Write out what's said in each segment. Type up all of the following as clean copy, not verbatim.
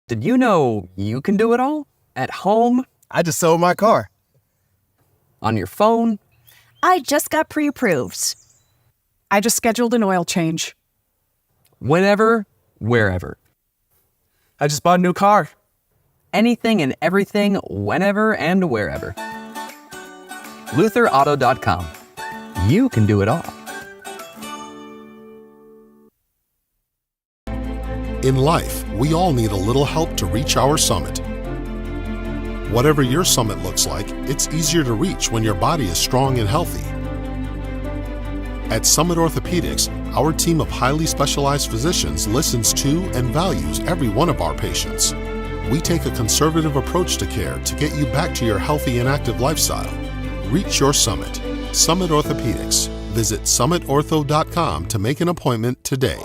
Did you know you can do it all? At home, I just sold my car. on your phone, I just got pre-approved. I just scheduled an oil change. whenever, wherever. I just bought a new car. Anything and everything, whenever and wherever. LutherAuto.com. You can do it all. In life, we all need a little help to reach our summit. Whatever your summit looks like, it's easier to reach when your body is strong and healthy. At Summit Orthopedics, our team of highly specialized physicians listens to and values every one of our patients. We take a conservative approach to care to get you back to your healthy and active lifestyle. Reach your summit. Summit Orthopedics. Visit summitortho.com to make an appointment today.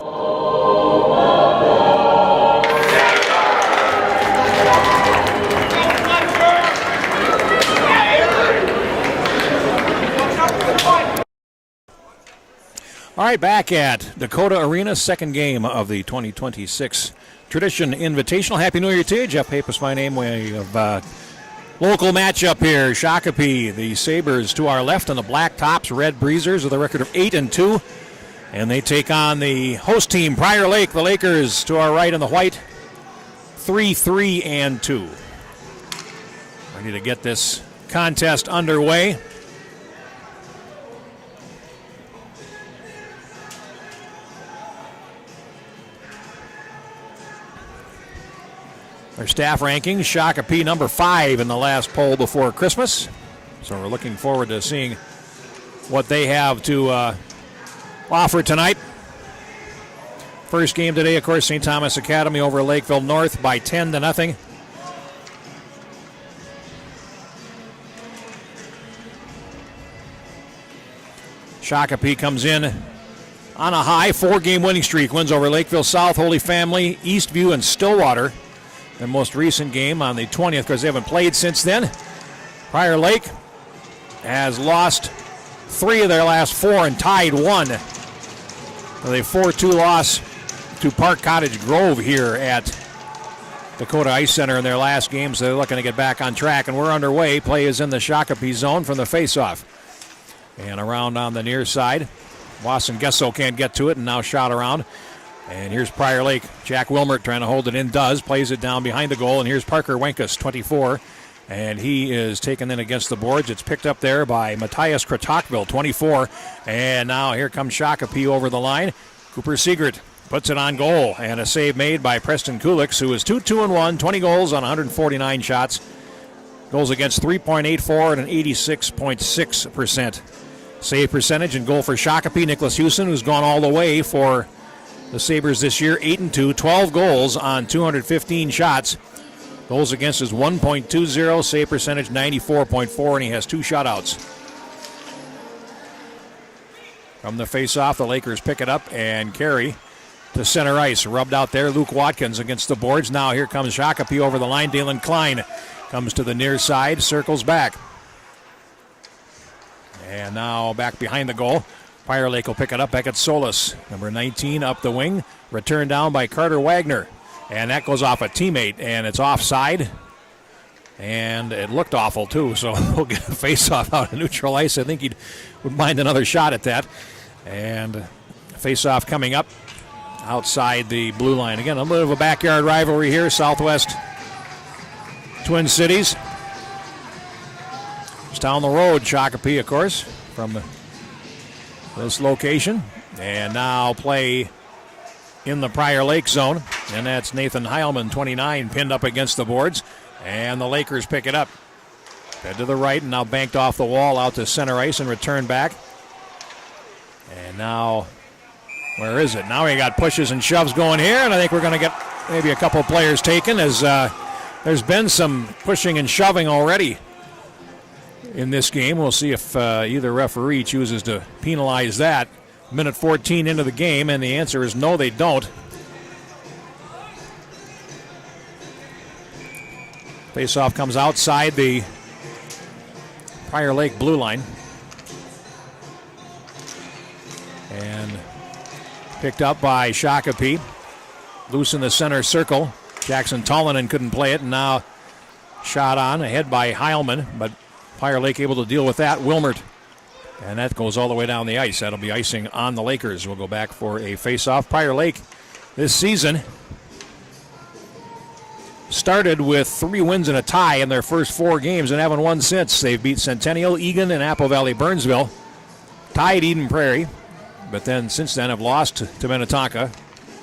All right, back at Dakota Arena, second game of the 2026 Tradition Invitational. Happy New Year to you. Jeff Pappas, my name. We have local matchup here. Shakopee, the Sabres to our left, and the Black Tops, Red Breezers, with a record of 8-2. And they take on the host team, Prior Lake, the Lakers, to our right in the white, 3-3-2. Ready to get this contest underway. Our staff rankings, Shakopee number 5 in the last poll before Christmas. So we're looking forward to seeing what they have to offer tonight. First game today, of course, St. Thomas Academy over Lakeville North by 10-0. Shakopee comes in on a high 4-game winning streak. Wins over Lakeville South, Holy Family, Eastview, and Stillwater. Their most recent game on the 20th, because they haven't played since then. Prior Lake has lost 3 of their last 4 and tied 1. With a 4-2 loss to Park Cottage Grove here at Dakota Ice Center in their last game, so they're looking to get back on track. And we're underway. Play is in the Shakopee zone from the faceoff. And around on the near side. Wasson Gesso can't get to it, and now shot around. And here's Prior Lake. Jack Wilmert trying to hold it in, does. Plays it down behind the goal. And here's Parker Wenkus, 24. And he is taken in against the boards. It's picked up there by Matthias Kratokville, 24. And now here comes Shakopee over the line. Cooper Siegert puts it on goal. And a save made by Preston Kulix, who is 2-2-1, 20 goals on 149 shots. Goals against 3.84 and an 86.6% save percentage. And goal for Shakopee, Nicholas Hewson, who's gone all the way for the Sabres this year, 8-2, 12 goals on 215 shots. Goals against is 1.20, save percentage 94.4, and he has 2 shutouts. From the faceoff, the Lakers pick it up and carry to center ice. Rubbed out there, Luke Watkins against the boards. Now here comes Shakopee over the line. Dalen Klein comes to the near side, circles back. And now back behind the goal. Prior Lake will pick it up. Beckett Solis, number 19, up the wing. Returned down by Carter Wagner. And that goes off a teammate, and it's offside. And it looked awful, too, so we'll get a face-off out of neutral ice. I think he would mind another shot at that. And face-off coming up outside the blue line. Again, a little bit of a backyard rivalry here, Southwest Twin Cities. It's down the road, Shakopee, of course, from this location. And now play in the Prior Lake zone. And that's Nathan Heilman, 29, pinned up against the boards. And the Lakers pick it up. Head to the right and now banked off the wall out to center ice and return back. And now, where is it? Now we got pushes and shoves going here. And I think we're going to get maybe a couple players taken, as there's been some pushing and shoving already in this game. We'll see if either referee chooses to penalize that. Minute 14 into the game, and the answer is no, they don't. Faceoff comes outside the Prior Lake blue line. And picked up by Shakopee. Loose in the center circle. Jackson Tollinen couldn't play it, and now shot on ahead by Heilman, but Prior Lake able to deal with that. Wilmert, and that goes all the way down the ice. That'll be icing on the Lakers. We'll go back for a face-off. Prior Lake this season started with 3 wins and a tie in their first 4 games and haven't won since. They've beat Centennial, Egan, and Apple Valley Burnsville, tied Eden Prairie, but then since then have lost to Minnetonka,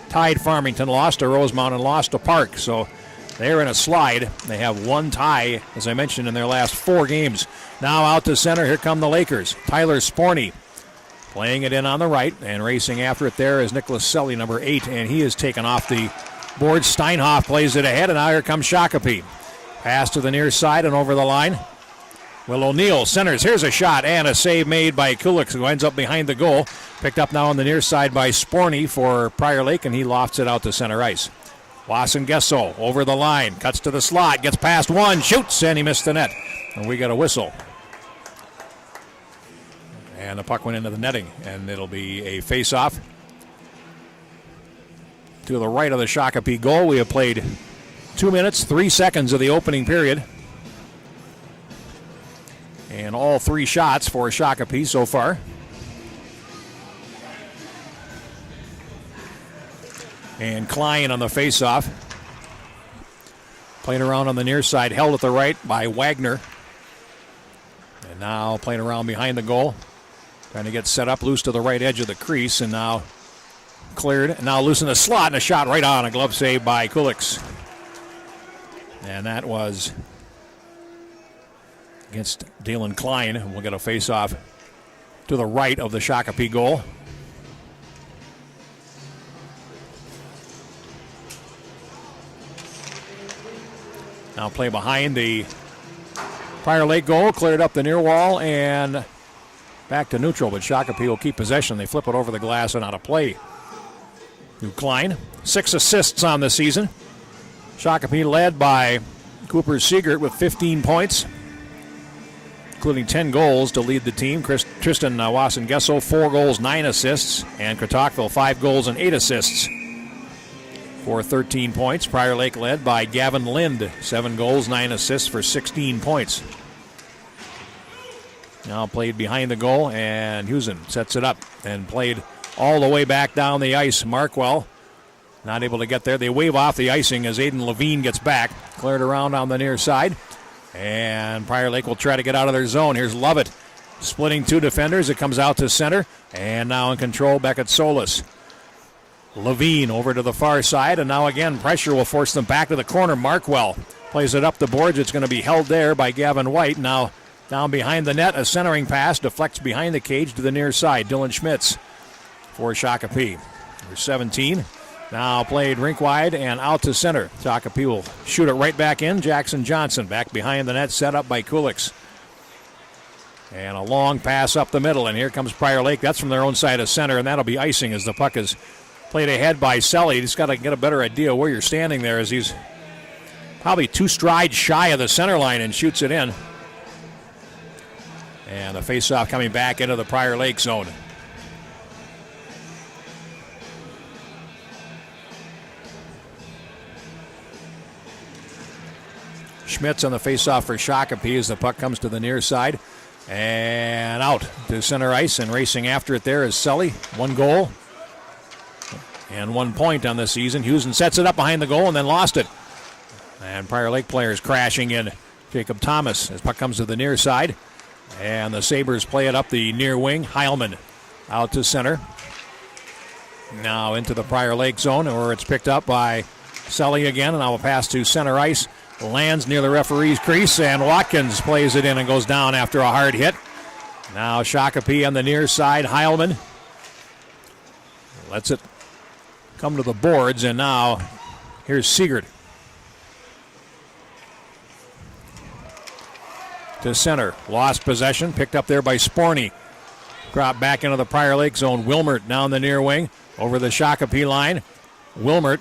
tied Farmington, lost to Rosemount, and lost to Park. So they're in a slide. They have 1 tie, as I mentioned, in their last 4 games. Now out to center. Here come the Lakers. Tyler Sporney playing it in on the right, and racing after it there is Nicholas Selly, number 8, and he is taken off the board. Steinhoff plays it ahead, and now here comes Shakopee. Pass to the near side and over the line. Will O'Neill centers. Here's a shot and a save made by Kulik, who ends up behind the goal. Picked up now on the near side by Sporney for Prior Lake, and he lofts it out to center ice. Wasson Gesso over the line, cuts to the slot, gets past one, shoots, and he missed the net. And we got a whistle. And the puck went into the netting, and it'll be a face-off to the right of the Shakopee goal. We have played 2 minutes, 3 seconds of the opening period. And all 3 shots for Shakopee so far. And Klein on the face-off. Playing around on the near side, held at the right by Wagner. And now playing around behind the goal. Trying to get set up, loose to the right edge of the crease, and now cleared. And now loose in the slot, and a shot right on. A glove save by Kulix. And that was against Dalen Klein. We'll get a face-off to the right of the Shakopee goal. Now play behind the Prior Lake goal, cleared up the near wall and back to neutral, but Shakopee will keep possession. They flip it over the glass and out of play. New Klein, 6 assists on the season. Shakopee led by Cooper Siegert with 15 points, including 10 goals to lead the team. Tristan Wasson-Gesso, 4 goals, 9 assists, and Crotachville, 5 goals and 8 assists for 13 points. Prior Lake led by Gavin Lind, 7 goals, 9 assists for 16 points. Now played behind the goal, and Husen sets it up and played all the way back down the ice. Markwell not able to get there. They wave off the icing as Aiden Levine gets back. Cleared around on the near side. And Prior Lake will try to get out of their zone. Here's Lovett splitting 2 defenders. It comes out to center. And now in control, Beckett Solis. Levine over to the far side. And now again, pressure will force them back to the corner. Markwell plays it up the boards. It's going to be held there by Gavin White. Now down behind the net, a centering pass deflects behind the cage to the near side. Dylan Schmitz for Shakopee. Number 17. Now played rink wide and out to center. Shakopee will shoot it right back in. Jackson Johnson back behind the net, set up by Kulix. And a long pass up the middle, and here comes Prior Lake. That's from their own side of center, and that'll be icing as the puck is played ahead by Selly. He's got to get a better idea where you're standing there, as he's probably 2 strides shy of the center line and shoots it in. And the faceoff coming back into the Prior Lake zone. Schmitz on the faceoff for Shakopee as the puck comes to the near side. And out to center ice, and racing after it there is Selly. 1 goal and 1 point on this season. Husen sets it up behind the goal and then lost it. And Prior Lake players crashing in. Jacob Thomas as puck comes to the near side. And the Sabres play it up the near wing. Heilman out to center. Now into the Prior Lake zone, where it's picked up by Selly again. And now a pass to center ice. Lands near the referee's crease, and Watkins plays it in and goes down after a hard hit. Now Shakopee on the near side. Heilman lets it come to the boards, and now here's Siegert to center. Lost possession, picked up there by Sporney. Dropped back into the Prior Lake zone. Wilmert down the near wing over the Shakopee line. Wilmert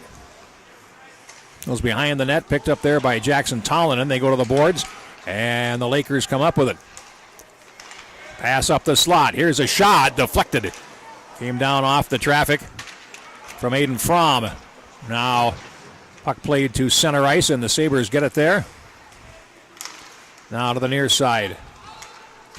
goes behind the net, picked up there by Jackson Tollinen. They go to the boards, and the Lakers come up with it. Pass up the slot. Here's a shot, deflected. Came down off the traffic from Aiden Fromm. Now Puck played to center ice, and the Sabres get it there. Now to the near side.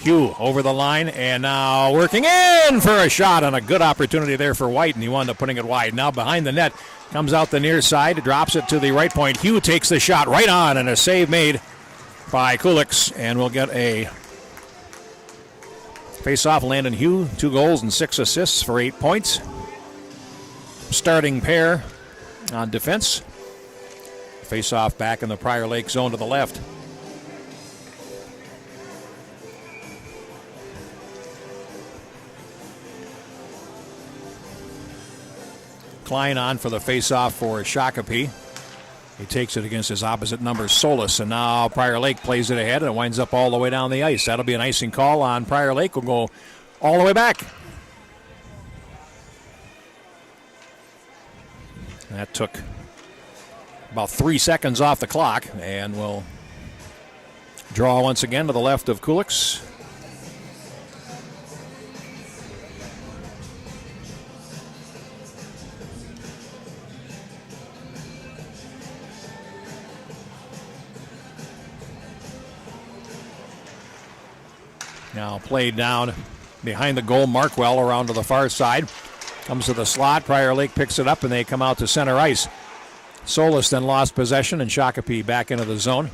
Hugh over the line, and now working in for a shot, and a good opportunity there for White, and he wound up putting it wide. Now behind the net, comes out the near side, drops it to the right point. Hugh takes the shot right on, and a save made by Kulix, and we'll get a face-off. Landon Hugh, 2 goals and 6 assists for 8 points. Starting pair on defense. Face-off back in the Prior Lake zone to the left. Klein on for the face-off for Shakopee. He takes it against his opposite number, Solis, and now Prior Lake plays it ahead, and it winds up all the way down the ice. That'll be an icing call on Prior Lake. We'll go all the way back. That took about 3 seconds off the clock, and we'll draw once again to the left of Kulix. Now played down behind the goal. Markwell around to the far side. Comes to the slot. Prior Lake picks it up, and they come out to center ice. Solis then lost possession, and Shakopee back into the zone.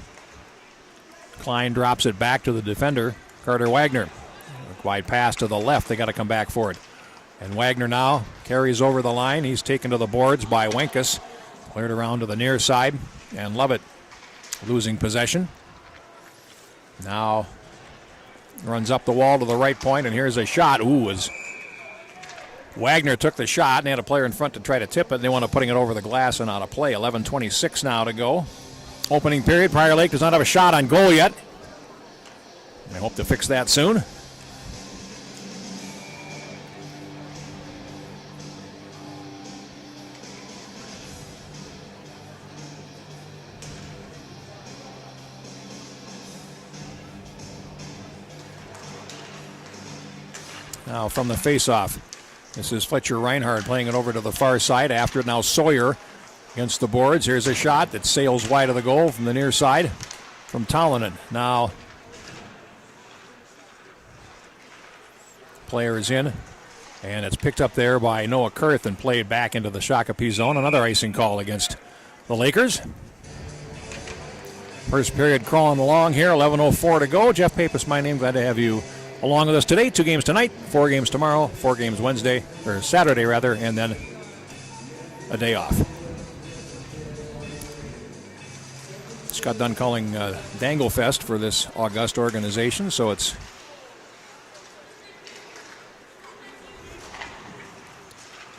Klein drops it back to the defender, Carter Wagner. Wide pass to the left. They got to come back for it. And Wagner now carries over the line. He's taken to the boards by Wenkus. Cleared around to the near side, and Lovett losing possession. Now runs up the wall to the right point, and here's a shot. Ooh, as Wagner took the shot, and they had a player in front to try to tip it, and they wound up putting it over the glass and out of play. 11:26 now to go. Opening period, Prior Lake does not have a shot on goal yet. They hope to fix that soon. Now from the faceoff, this is Fletcher Reinhardt playing it over to the far side. After it now, Sawyer against the boards. Here's a shot that sails wide of the goal from the near side from Tollenan. Now player is in, and it's picked up there by Noah Kurth and played back into the Shakopee zone. Another icing call against the Lakers. First period crawling along here, 11:04 to go. Jeff Pappas, my name. Glad to have you along with us today. 2 games tonight, 4 games tomorrow, 4 games Wednesday, or Saturday rather, and then a day off. Just got done calling Dangle Fest for this august organization, so it's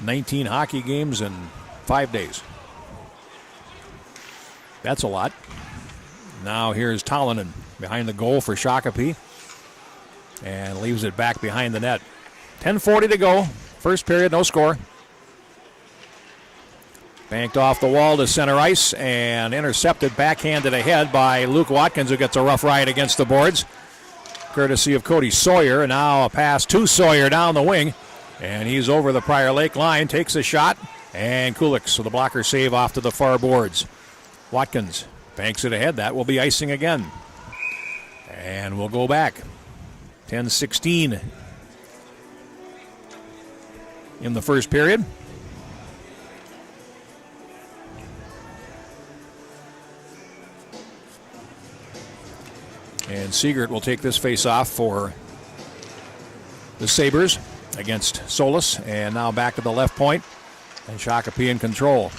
$19 hockey games in 5 days. That's a lot. Now here's Tollenan behind the goal for Shakopee, and leaves it back behind the net. 10:40 to go. First period, no score. Banked off the wall to center ice and intercepted, backhanded ahead by Luke Watkins, who gets a rough ride against the boards, courtesy of Cody Sawyer. And now a pass to Sawyer down the wing, and he's over the Prior Lake line, takes a shot, and Kulix with the blocker save off to the far boards. Watkins banks it ahead. That will be icing again. And we'll go back. 10:16 in the first period. And Seegert will take this face-off for the Sabres against Solis. And now back to the left point. And Shakopee in control.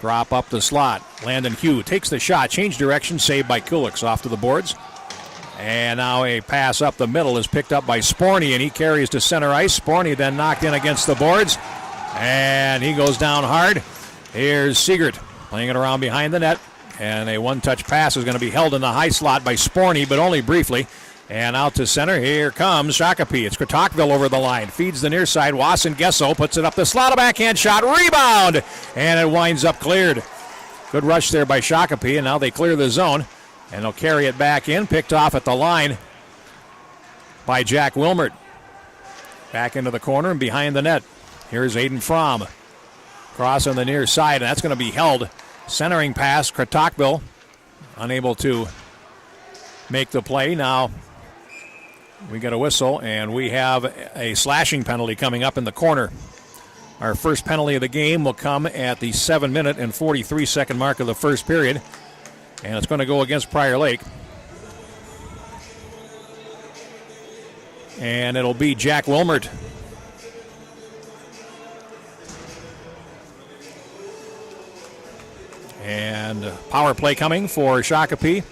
Drop up the slot. Landon Hugh takes the shot. Change direction. Saved by Kulix off to the boards. And now a pass up the middle is picked up by Sporny, and he carries to center ice. Sporny then knocked in against the boards, and he goes down hard. Here's Seegert playing it around behind the net, and a one-touch pass is going to be held in the high slot by Sporny, but only briefly. And out to center, here comes Shakopee. It's Tocqueville over the line, feeds the near side. Wasson Gesso puts it up the slot, a backhand shot, rebound, and it winds up cleared. Good rush there by Shakopee, and now they clear the zone. And they'll carry it back in, picked off at the line by Jack Wilmert. Back into the corner and behind the net. Here's Aiden Fromm. Cross on the near side, and that's going to be held Centering pass, Tocqueville unable to make the play. Now we get a whistle, and we have a slashing penalty coming up in the corner. Our first penalty of the game will come at the 7-minute and 43-second mark of the first period, and it's going to go against Prior Lake. And it'll be Jack Wilmert. And power play coming for Shakopee.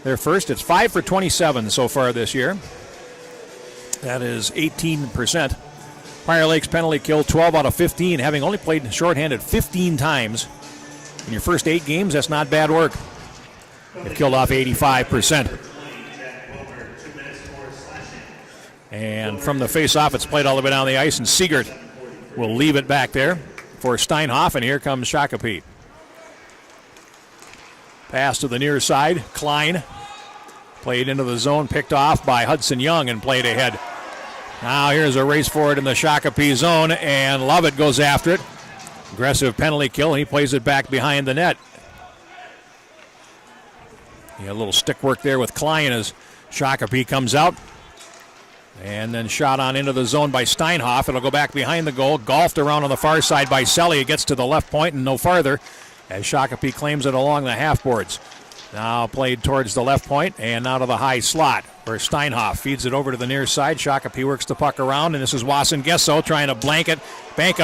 Their first. It's 5 for 27 so far this year. That is 18%. Prior Lake's penalty kill 12 out of 15, having only played shorthanded 15 times. In your first 8 games, that's not bad work. They've killed off 85%. And from the face-off, it's played all the way down the ice, and Siegert will leave it back there for Steinhoff, and here comes Shakopee. Pass to the near side. Klein played into the zone, picked off by Hudson Young, and played ahead. Now here's a race for it in the Shakopee zone, and Lovett goes after it. Aggressive penalty kill, and he plays it back behind the net. He had a little stick work there with Klein as Shakopee comes out. And then shot on into the zone by Steinhoff. It'll go back behind the goal. Golfed around on the far side by Selly. It gets to the left point and no farther as Shakopee claims it along the half boards. Now played towards the left point and out of the high slot where Steinhoff feeds it over to the near side. Shakopee works the puck around, and this is Wasson Gesso trying to bank it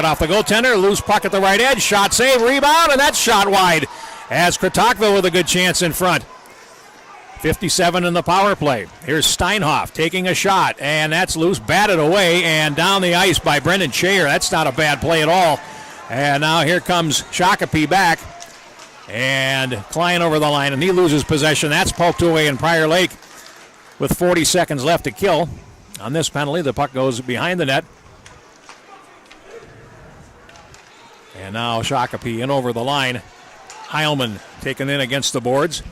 off the goaltender. Loose puck at the right edge. Shot save, rebound, and that's shot wide as Tocqueville with a good chance in front. 57 in the power play. Here's Steinhoff taking a shot, and that's loose, batted away, and down the ice by Brendan Chayer. That's not a bad play at all. And now here comes Shakopee back, and Klein over the line, and he loses possession. That's poked away in Prior Lake with 40 seconds left to kill. On this penalty, the puck goes behind the net. And now Shakopee in over the line. Heilman taken in against the boards.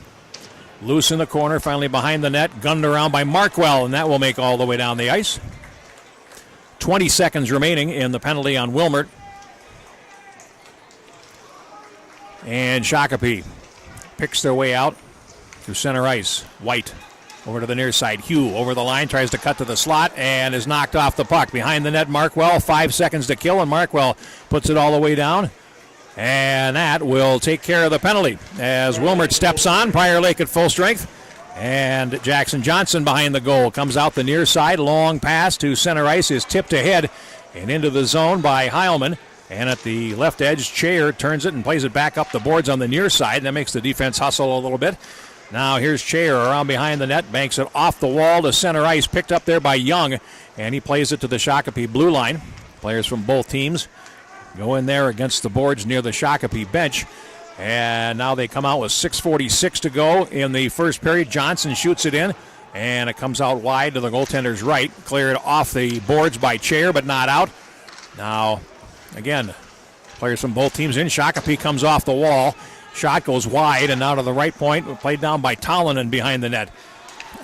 Loose in the corner, finally behind the net, gunned around by Markwell, and that will make all the way down the ice. 20 seconds remaining in the penalty on Wilmert. And Shakopee picks their way out through center ice. White over to the near side. Hugh over the line, tries to cut to the slot, and is knocked off the puck. Behind the net, Markwell, 5 seconds to kill, and Markwell puts it all the way down. And that will take care of the penalty as Wilmert steps on. Prior Lake at full strength. And Jackson Johnson behind the goal. Comes out the near side. Long pass to center ice is tipped ahead and into the zone by Heilman. And at the left edge, Chayer turns it and plays it back up the boards on the near side. That makes the defense hustle a little bit. Now here's Chayer around behind the net. Banks it off the wall to center ice. Picked up there by Young. And he plays it to the Shakopee blue line. Players from both teams go in there against the boards near the Shakopee bench. And now they come out with 6:46 to go in the first period. Johnson shoots it in, and it comes out wide to the goaltender's right. Cleared off the boards by Chayer, but not out. Now, again, players from both teams in. Shakopee comes off the wall. Shot goes wide and out of the right point. Played down by Tollenan behind the net.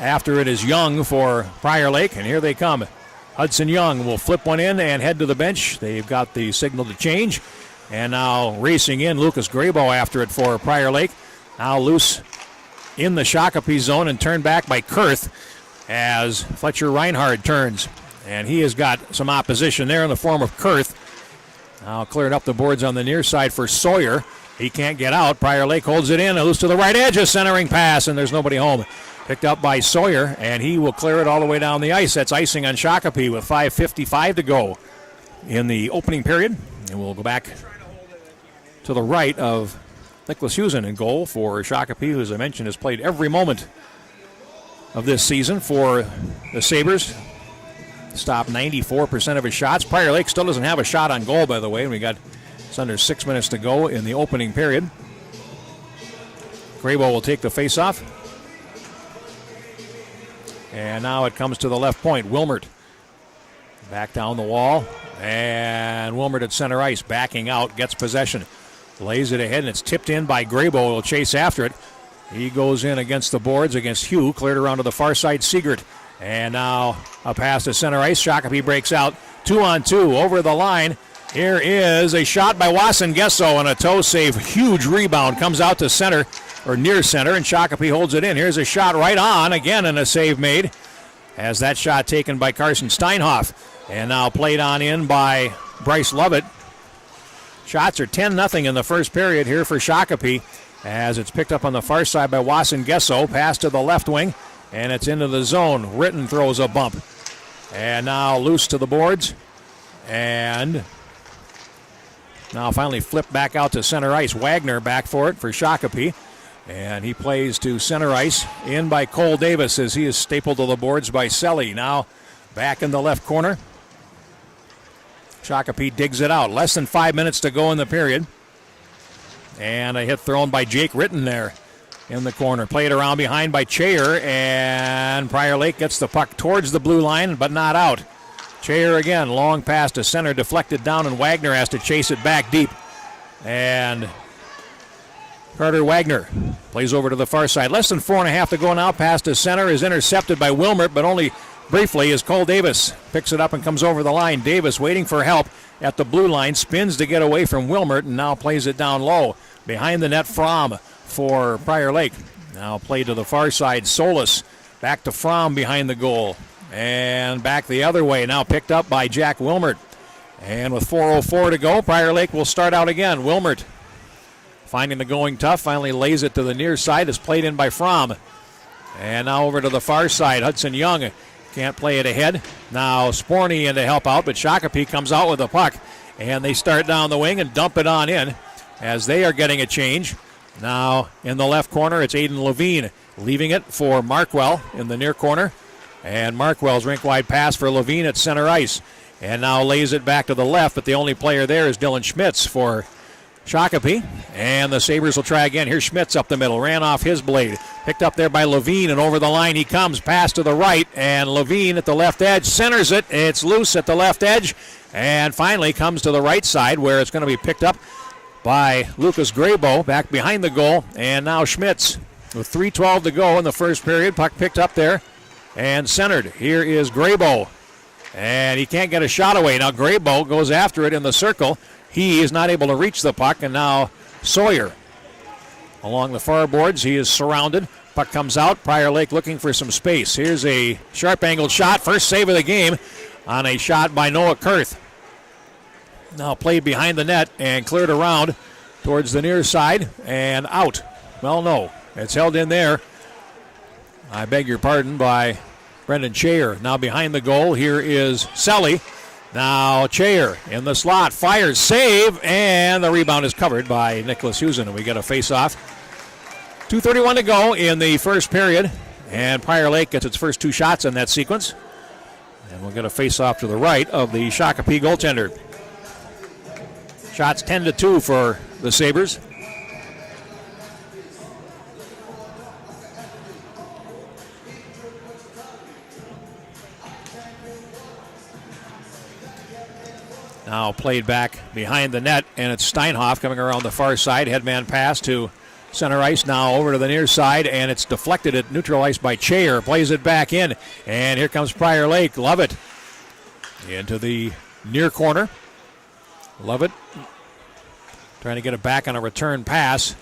After it is Young for Prior Lake, and here they come. Hudson Young will flip one in and head to the bench. They've got the signal to change. And now racing in, Lucas Grabo after it for Prior Lake. Now loose in the Shakopee zone and turned back by Kurth as Fletcher Reinhard turns. And he has got some opposition there in the form of Kurth. Now cleared up the boards on the near side for Sawyer. He can't get out. Prior Lake holds it in. Loose to the right edge, a centering pass, and there's nobody home. Picked up by Sawyer, and he will clear it all the way down the ice. That's icing on Shakopee with 5:55 to go in the opening period. And we'll go back to the right of Nicholas Husen in goal for Shakopee, who, as I mentioned, has played every moment of this season for the Sabres. Stopped 94% of his shots. Prior Lake still doesn't have a shot on goal, by the way, and it's under 6 minutes to go in the opening period. Grabo will take the faceoff. And now it comes to the left point. Wilmert back down the wall. And Wilmert at center ice, backing out, gets possession. Lays it ahead, and it's tipped in by Grabo. He'll chase after it. He goes in against the boards against Hugh. Cleared around to the far side, Siegert. And now a pass to center ice. Shakopee breaks out. 2-on-2 over the line. Here is a shot by Wasson Gesso and a toe save. Huge rebound. Comes out to center, or near center, and Shakopee holds it in. Here's a shot right on, again, and a save made. Has that shot taken by Carson Steinhoff. And now played on in by Bryce Lovett. Shots are 10-0 in the first period here for Shakopee, as it's picked up on the far side by Wasson Gesso. Pass to the left wing, and it's into the zone. Ritten throws a bump. And now loose to the boards. And now finally flipped back out to center ice. Wagner back for it for Shakopee. And he plays to center ice. In by Cole Davis as he is stapled to the boards by Selly. Now back in the left corner. Shakopee digs it out. Less than 5 minutes to go in the period. And a hit thrown by Jake Ritten there in the corner. Played around behind by Chayer. And Prior Lake gets the puck towards the blue line, but not out. Chayer again, long pass to center, deflected down, and Wagner has to chase it back deep. And Carter Wagner plays over to the far side. Less than 4.5 to go now. Pass to center is intercepted by Wilmert, but only briefly as Cole Davis picks it up and comes over the line. Davis waiting for help at the blue line, spins to get away from Wilmert, and now plays it down low. Behind the net, Fromm for Prior Lake. Now played to the far side. Solis back to Fromm behind the goal. And back the other way, now picked up by Jack Wilmert. And with 4:04 to go, Prior Lake will start out again. Wilmert finding the going tough, finally lays it to the near side. Is played in by Fromm. And now over to the far side. Hudson Young can't play it ahead. Now Sporny in to help out, but Shakopee comes out with the puck. And they start down the wing and dump it on in as they are getting a change. Now in the left corner, it's Aiden Levine leaving it for Markwell in the near corner. And Markwell's rink-wide pass for Levine at center ice. And now lays it back to the left, but the only player there is Dylan Schmitz for Shakopee. And the Sabres will try again. Here's Schmitz up the middle. Ran off his blade. Picked up there by Levine, and over the line he comes. Pass to the right, and Levine at the left edge centers it. It's loose at the left edge. And finally comes to the right side where it's going to be picked up by Lucas Graybo back behind the goal. And now Schmitz with 3:12 to go in the first period. Puck picked up there and centered. Here is Graybo. And he can't get a shot away. Now Graybo goes after it in the circle. He is not able to reach the puck, and now Sawyer along the far boards. He is surrounded. Puck comes out. Prior Lake looking for some space. Here's a sharp-angled shot. First save of the game on a shot by Noah Kurth. Now played behind the net and cleared around towards the near side and out. Well, no. It's held in there. I beg your pardon, by Brendan Chayer. Now behind the goal, here is Selly. Now Chayer in the slot, fires, save, and the rebound is covered by Nicholas Husen, and we get a face-off. 2:31 to go in the first period, and Prior Lake gets its first two shots in that sequence. And we'll get a face-off to the right of the Shakopee goaltender. Shots 10-2 for the Sabres. Now played back behind the net, and it's Steinhoff coming around the far side. Headman pass to center ice, now over to the near side, and it's deflected at neutral ice by Chayer. Plays it back in, and here comes Prior Lake. Lovett into the near corner. Lovett trying to get it back on a return pass.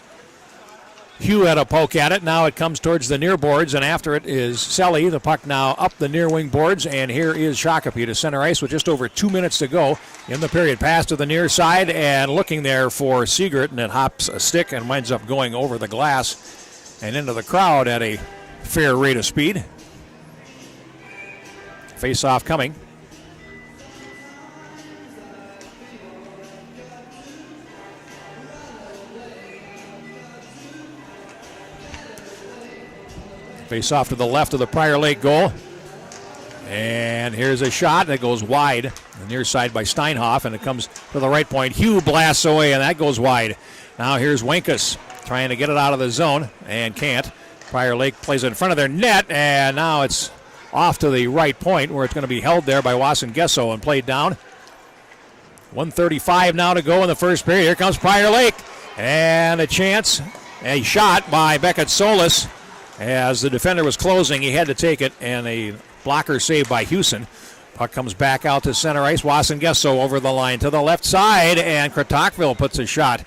Hugh had a poke at it. Now it comes towards the near boards, and after it is Selly. The puck now up the near wing boards, and here is Shakopee to center ice with just over 2 minutes to go in the period. Pass to the near side, and looking there for Siegert, and it hops a stick and winds up going over the glass and into the crowd at a fair rate of speed. Face-off coming. Face off to the left of the Prior Lake goal. And here's a shot that goes wide. The near side by Steinhoff, and it comes to the right point. Hugh blasts away, and that goes wide. Now here's Winkus trying to get it out of the zone, and can't. Prior Lake plays it in front of their net, and now it's off to the right point where it's going to be held there by Wasson Gesso and played down. 1:35 now to go in the first period. Here comes Prior Lake, and a chance. A shot by Beckett Solis. As the defender was closing, he had to take it, and a blocker save by Houston. Puck comes back out to center ice. Wasengesso over the line to the left side, and Krotokville puts a shot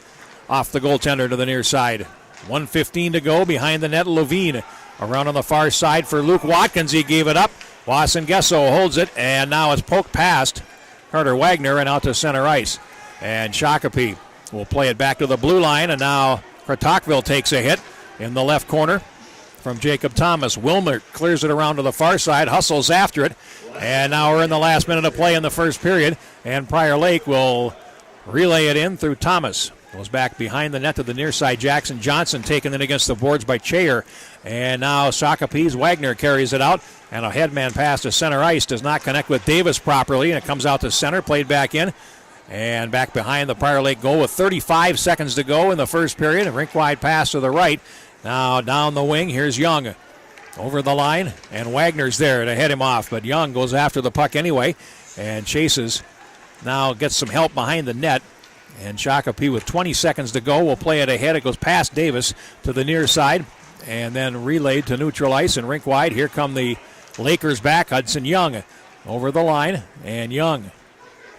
off the goaltender to the near side. 1:15 to go behind the net. Levine around on the far side for Luke Watkins. He gave it up. Wasengesso holds it, and now it's poked past Carter Wagner and out to center ice. And Shakopee will play it back to the blue line, and now Krotokville takes a hit in the left corner from Jacob Thomas. Wilmer clears it around to the far side, hustles after it, and now we're in the last minute of play in the first period, and Prior Lake will relay it in through Thomas. Goes back behind the net to the near side. Jackson Johnson taken in against the boards by Chayer, and now Shakopee's Wagner carries it out, and a headman pass to center ice does not connect with Davis properly, and it comes out to center, played back in, and back behind the Prior Lake goal with 35 seconds to go in the first period. A rink-wide pass to the right. Now down the wing, here's Young over the line, and Wagner's there to head him off, but Young goes after the puck anyway and chases. Now gets some help behind the net, and Shakopee with 20 seconds to go will play it ahead. It goes past Davis to the near side and then relayed to neutral ice and rink wide. Here come the Lakers back. Hudson Young over the line, and Young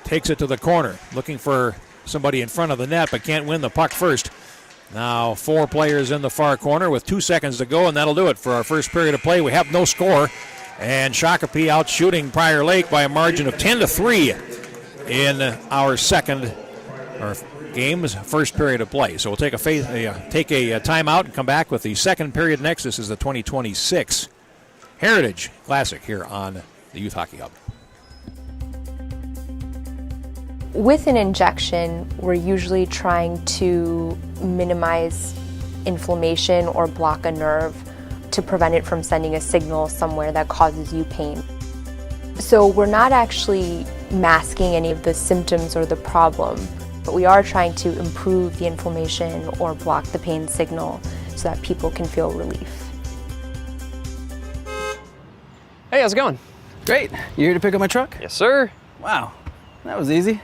takes it to the corner, looking for somebody in front of the net, but can't win the puck first. Now 4 players in the far corner with 2 seconds to go, and that'll do it for our first period of play. We have no score, and Shakopee out shooting Prior Lake by a margin of 10-3 in our game's first period of play. So we'll take a timeout and come back with the second period next. This is the 2026 Heritage Classic here on the Youth Hockey Hub. With an injection, we're usually trying to minimize inflammation or block a nerve to prevent it from sending a signal somewhere that causes you pain. So we're not actually masking any of the symptoms or the problem, but we are trying to improve the inflammation or block the pain signal so that people can feel relief. Hey, how's it going? Great. You here to pick up my truck? Yes, sir. Wow, that was easy.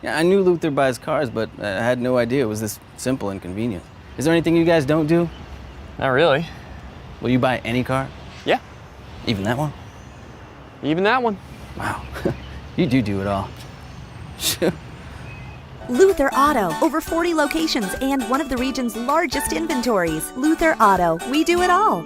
Yeah, I knew Luther buys cars, but I had no idea it was this simple and convenient. Is there anything you guys don't do? Not really. Will you buy any car? Yeah. Even that one? Even that one. Wow, you do it all. Luther Auto, over 40 locations and one of the region's largest inventories. Luther Auto, we do it all.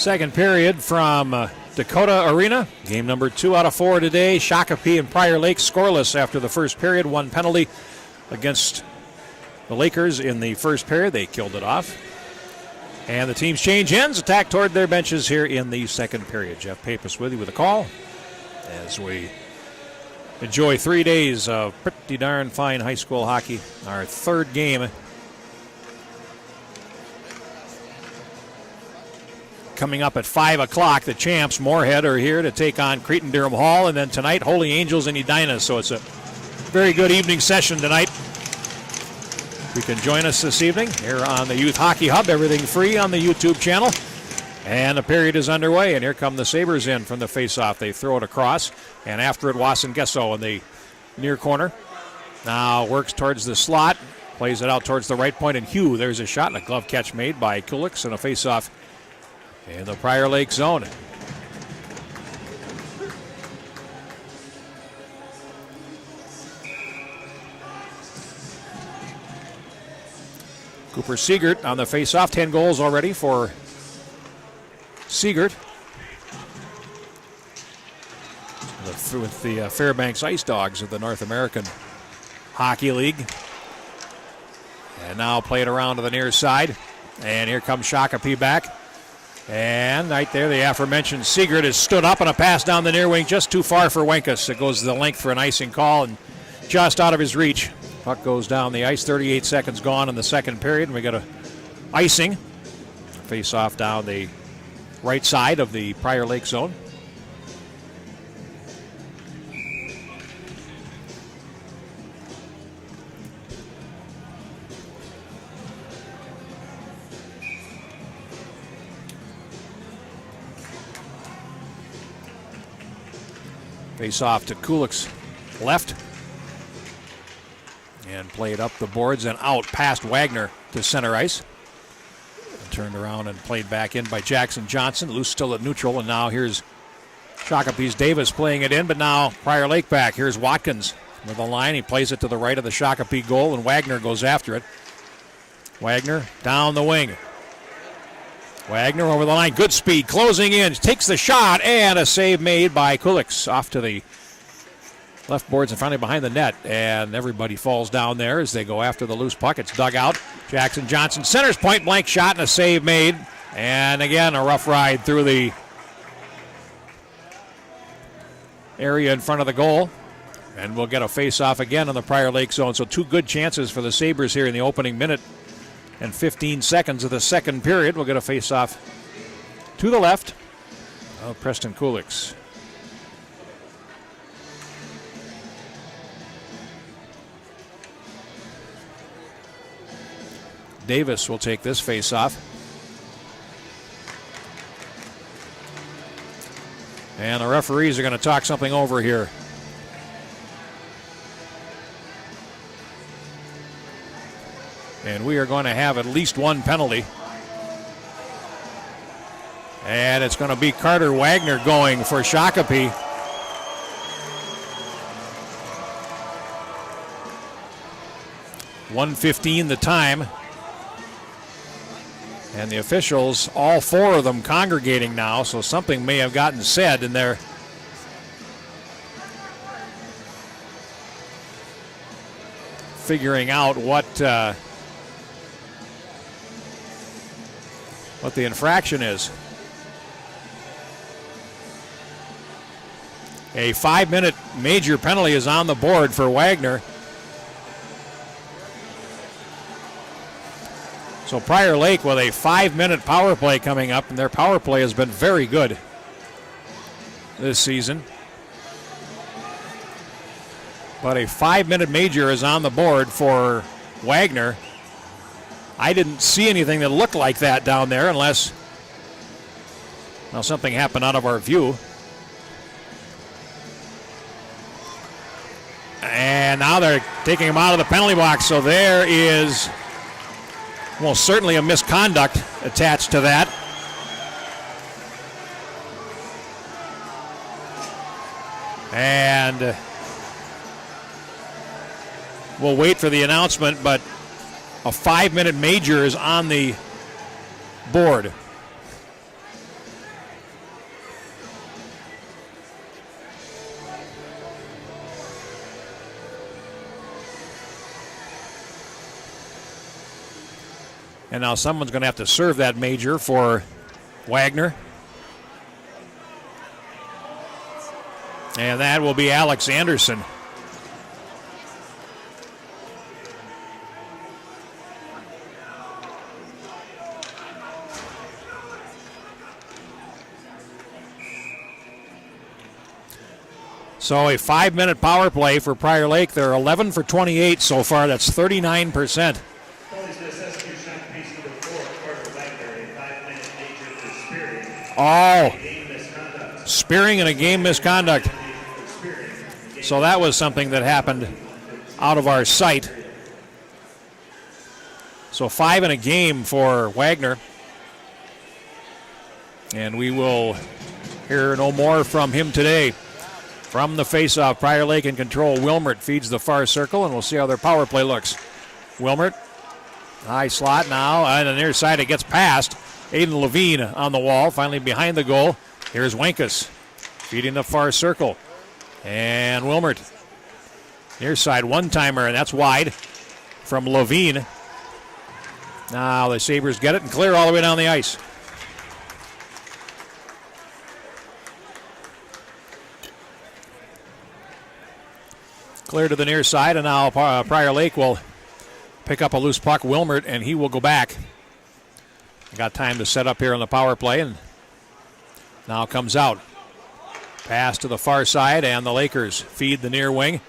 Second period from Dakota Arena. Game number 2 out of 4 today. Shakopee and Prior Lake scoreless after the first period. One penalty against the Lakers in the first period. They killed it off. And the teams change ends, attack toward their benches here in the second period. Jeff Pappas with you with a call as we enjoy 3 days of pretty darn fine high school hockey. Our third game coming up at 5 o'clock. The champs, Moorhead, are here to take on Cretin-Durham Hall. And then tonight, Holy Angels and Edina. So it's a very good evening session tonight. You can join us this evening here on the Youth Hockey Hub. Everything free on the YouTube channel. And the period is underway. And here come the Sabres in from the faceoff. They throw it across. And after it, Wasson Gesso in the near corner. Now works towards the slot. Plays it out towards the right point. And Hugh, there's a shot and a glove catch made by Kuliks and a faceoff in the Prior Lake zone. Cooper Siegert on the faceoff. 10 goals already for Siegert. With the Fairbanks Ice Dogs of the North American Hockey League. And now play it around to the near side. And here comes Shakopee back. And right there, the aforementioned Siegert has stood up on a pass down the near wing just too far for Wenkus. It goes the length for an icing call and just out of his reach. Puck goes down the ice. 38 seconds gone in the second period. And we got a icing. Face off down the right side of the Prior Lake zone. Face off to Kulik's left. And played up the boards and out past Wagner to center ice. And turned around and played back in by Jackson Johnson. Loose still at neutral, and now here's Shakopee's Davis playing it in, but now Prior Lake back. Here's Watkins with a line. He plays it to the right of the Shakopee goal, and Wagner goes after it. Wagner down the wing. Wagner over the line. Good speed. Closing in. Takes the shot, and a save made by Kuliks off to the left boards and finally behind the net, and everybody falls down there as they go after the loose puck. It's dug out. Jackson Johnson centers, point blank shot, and a save made. And again, a rough ride through the area in front of the goal. And we'll get a face-off again on the Prior Lake zone. So 2 good chances for the Sabres here in the opening minute and 15 seconds of the second period. We'll get a face-off to the left of Preston Kuliks. Davis will take this face-off. And the referees are going to talk something over here. And we are going to have at least one penalty. And it's going to be Carter Wagner going for Shakopee. .1:15 the time. And the officials, all 4 of them congregating now, so something may have gotten said in there. Figuring out what the infraction is. A 5-minute major penalty is on the board for Wagner. So Prior Lake with a 5-minute power play coming up, and their power play has been very good this season. But a 5-minute major is on the board for Wagner. I didn't see anything that looked like that down there unless, well, something happened out of our view. And now they're taking him out of the penalty box, so there is, well, certainly a misconduct attached to that. And we'll wait for the announcement, but a 5-minute major is on the board. And now someone's going to have to serve that major for Wagner. And that will be Alex Anderson. So a 5-minute power play for Prior Lake. They're 11 for 28 so far. That's 39%. Oh, spearing and a game misconduct. So that was something that happened out of our sight. So 5 in a game for Wagner. And we will hear no more from him today. From the faceoff, Prior Lake in control. Wilmert feeds the far circle, and we'll see how their power play looks. Wilmert, high slot now, and on the near side it gets past. Aiden Levine on the wall, finally behind the goal. Here's Wenkus feeding the far circle. And Wilmert, near side one-timer, and that's wide from Levine. Now the Sabres get it and clear all the way down the ice. Clear to the near side, and now Prior Lake will pick up a loose puck. Wilmert, and he will go back. Got time to set up here on the power play, and now comes out. Pass to the far side, and the Lakers feed the near wing,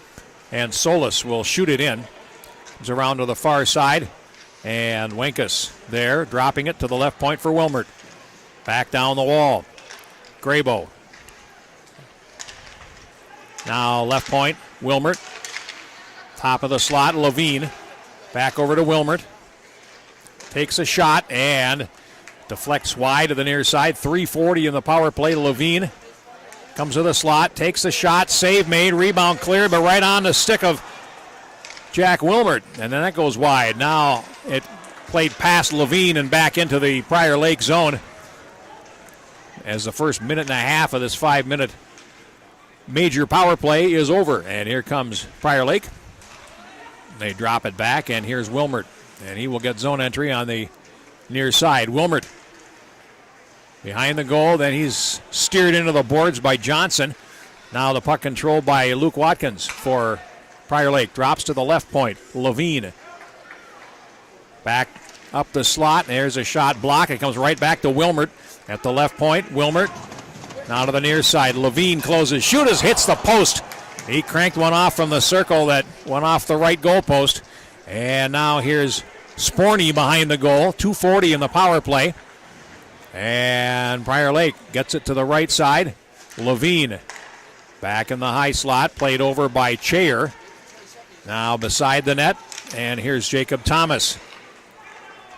and Solis will shoot it in. Comes around to the far side, and Wenkus there, dropping it to the left point for Wilmert. Back down the wall. Grabo. Now left point, Wilmert. Top of the slot, Levine. Back over to Wilmert. Takes a shot and deflects wide to the near side. 3:40 in the power play. Levine comes to the slot, takes the shot, save made, rebound cleared, but right on the stick of Jack Wilmert. And then that goes wide. Now it played past Levine and back into the Prior Lake zone as the first minute and a half of this 5-minute major power play is over. And here comes Prior Lake. They drop it back, and here's Wilmert. And he will get zone entry on the near side. Wilmert behind the goal. Then he's steered into the boards by Johnson. Now the puck controlled by Luke Watkins for Prior Lake. Drops to the left point. Levine. Back up the slot. There's a shot block. It comes right back to Wilmert at the left point. Wilmert now to the near side. Levine closes. Shooters hits the post. He cranked one off from the circle that went off the right goalpost. And now here's Sporny behind the goal. 2:40 in the power play. And Prior Lake gets it to the right side. Levine back in the high slot. Played over by Chair. Now beside the net. And here's Jacob Thomas.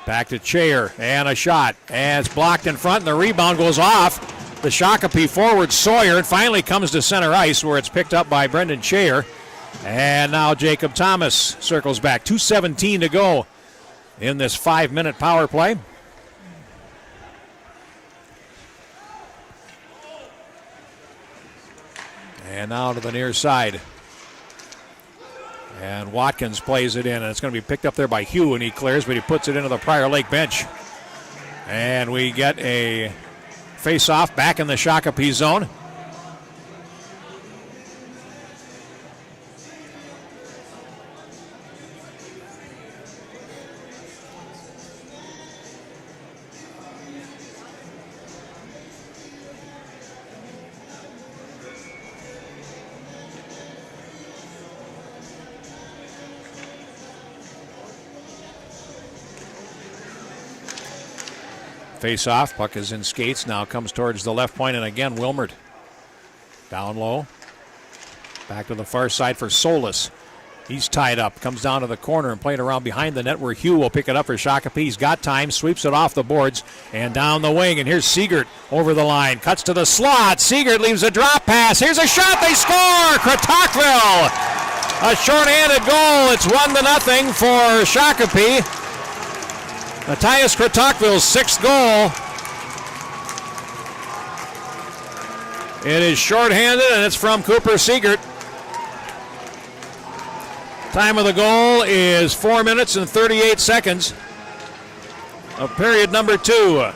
Back to Chair. And a shot. And it's blocked in front. And the rebound goes off the Shakopee forward, Sawyer. It finally comes to center ice where it's picked up by Brendan Chair. And now Jacob Thomas circles back. 2:17 to go in this 5-minute power play. And now to the near side. And Watkins plays it in, and it's going to be picked up there by Hugh, and he clears, but he puts it into the Prior Lake bench. And we get a face-off back in the Shakopee zone. Face off, puck is in skates, now comes towards the left point, and again Wilmert down low. Back to the far side for Solis. He's tied up, comes down to the corner and playing around behind the net where Hugh will pick it up for Shakopee. He's got time, sweeps it off the boards and down the wing, and here's Siegert over the line, cuts to the slot. Siegert leaves a drop pass. Here's a shot, they score! Krotokville! A short-handed goal. It's 1-0 for Shakopee. Matthias Krotokville's 6th goal. It is shorthanded, and it's from Cooper Siegert. Time of the goal is 4 minutes and 38 seconds. of period number 2.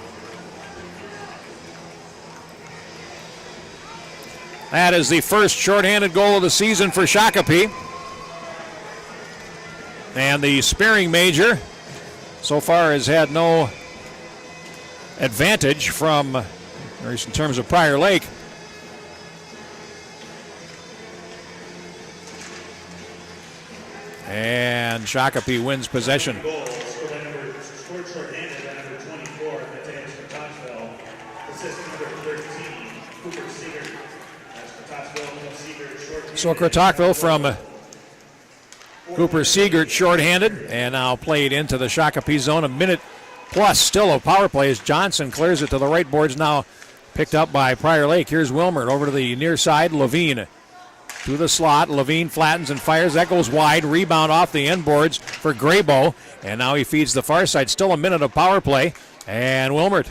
That is the first shorthanded goal of the season for Shakopee. And the Spearing Major so far has had no advantage from, or in terms of Prior Lake. And Shakopee wins possession. So Crotachville from Cooper Siegert shorthanded and now played into the Shakopee zone. A minute plus still of power play as Johnson clears it to the right boards, now picked up by Prior Lake. Here's Wilmert over to the near side. Levine to the slot. Levine flattens and fires. That goes wide. Rebound off the end boards for Graybo. And now he feeds the far side. Still a minute of power play. And Wilmert.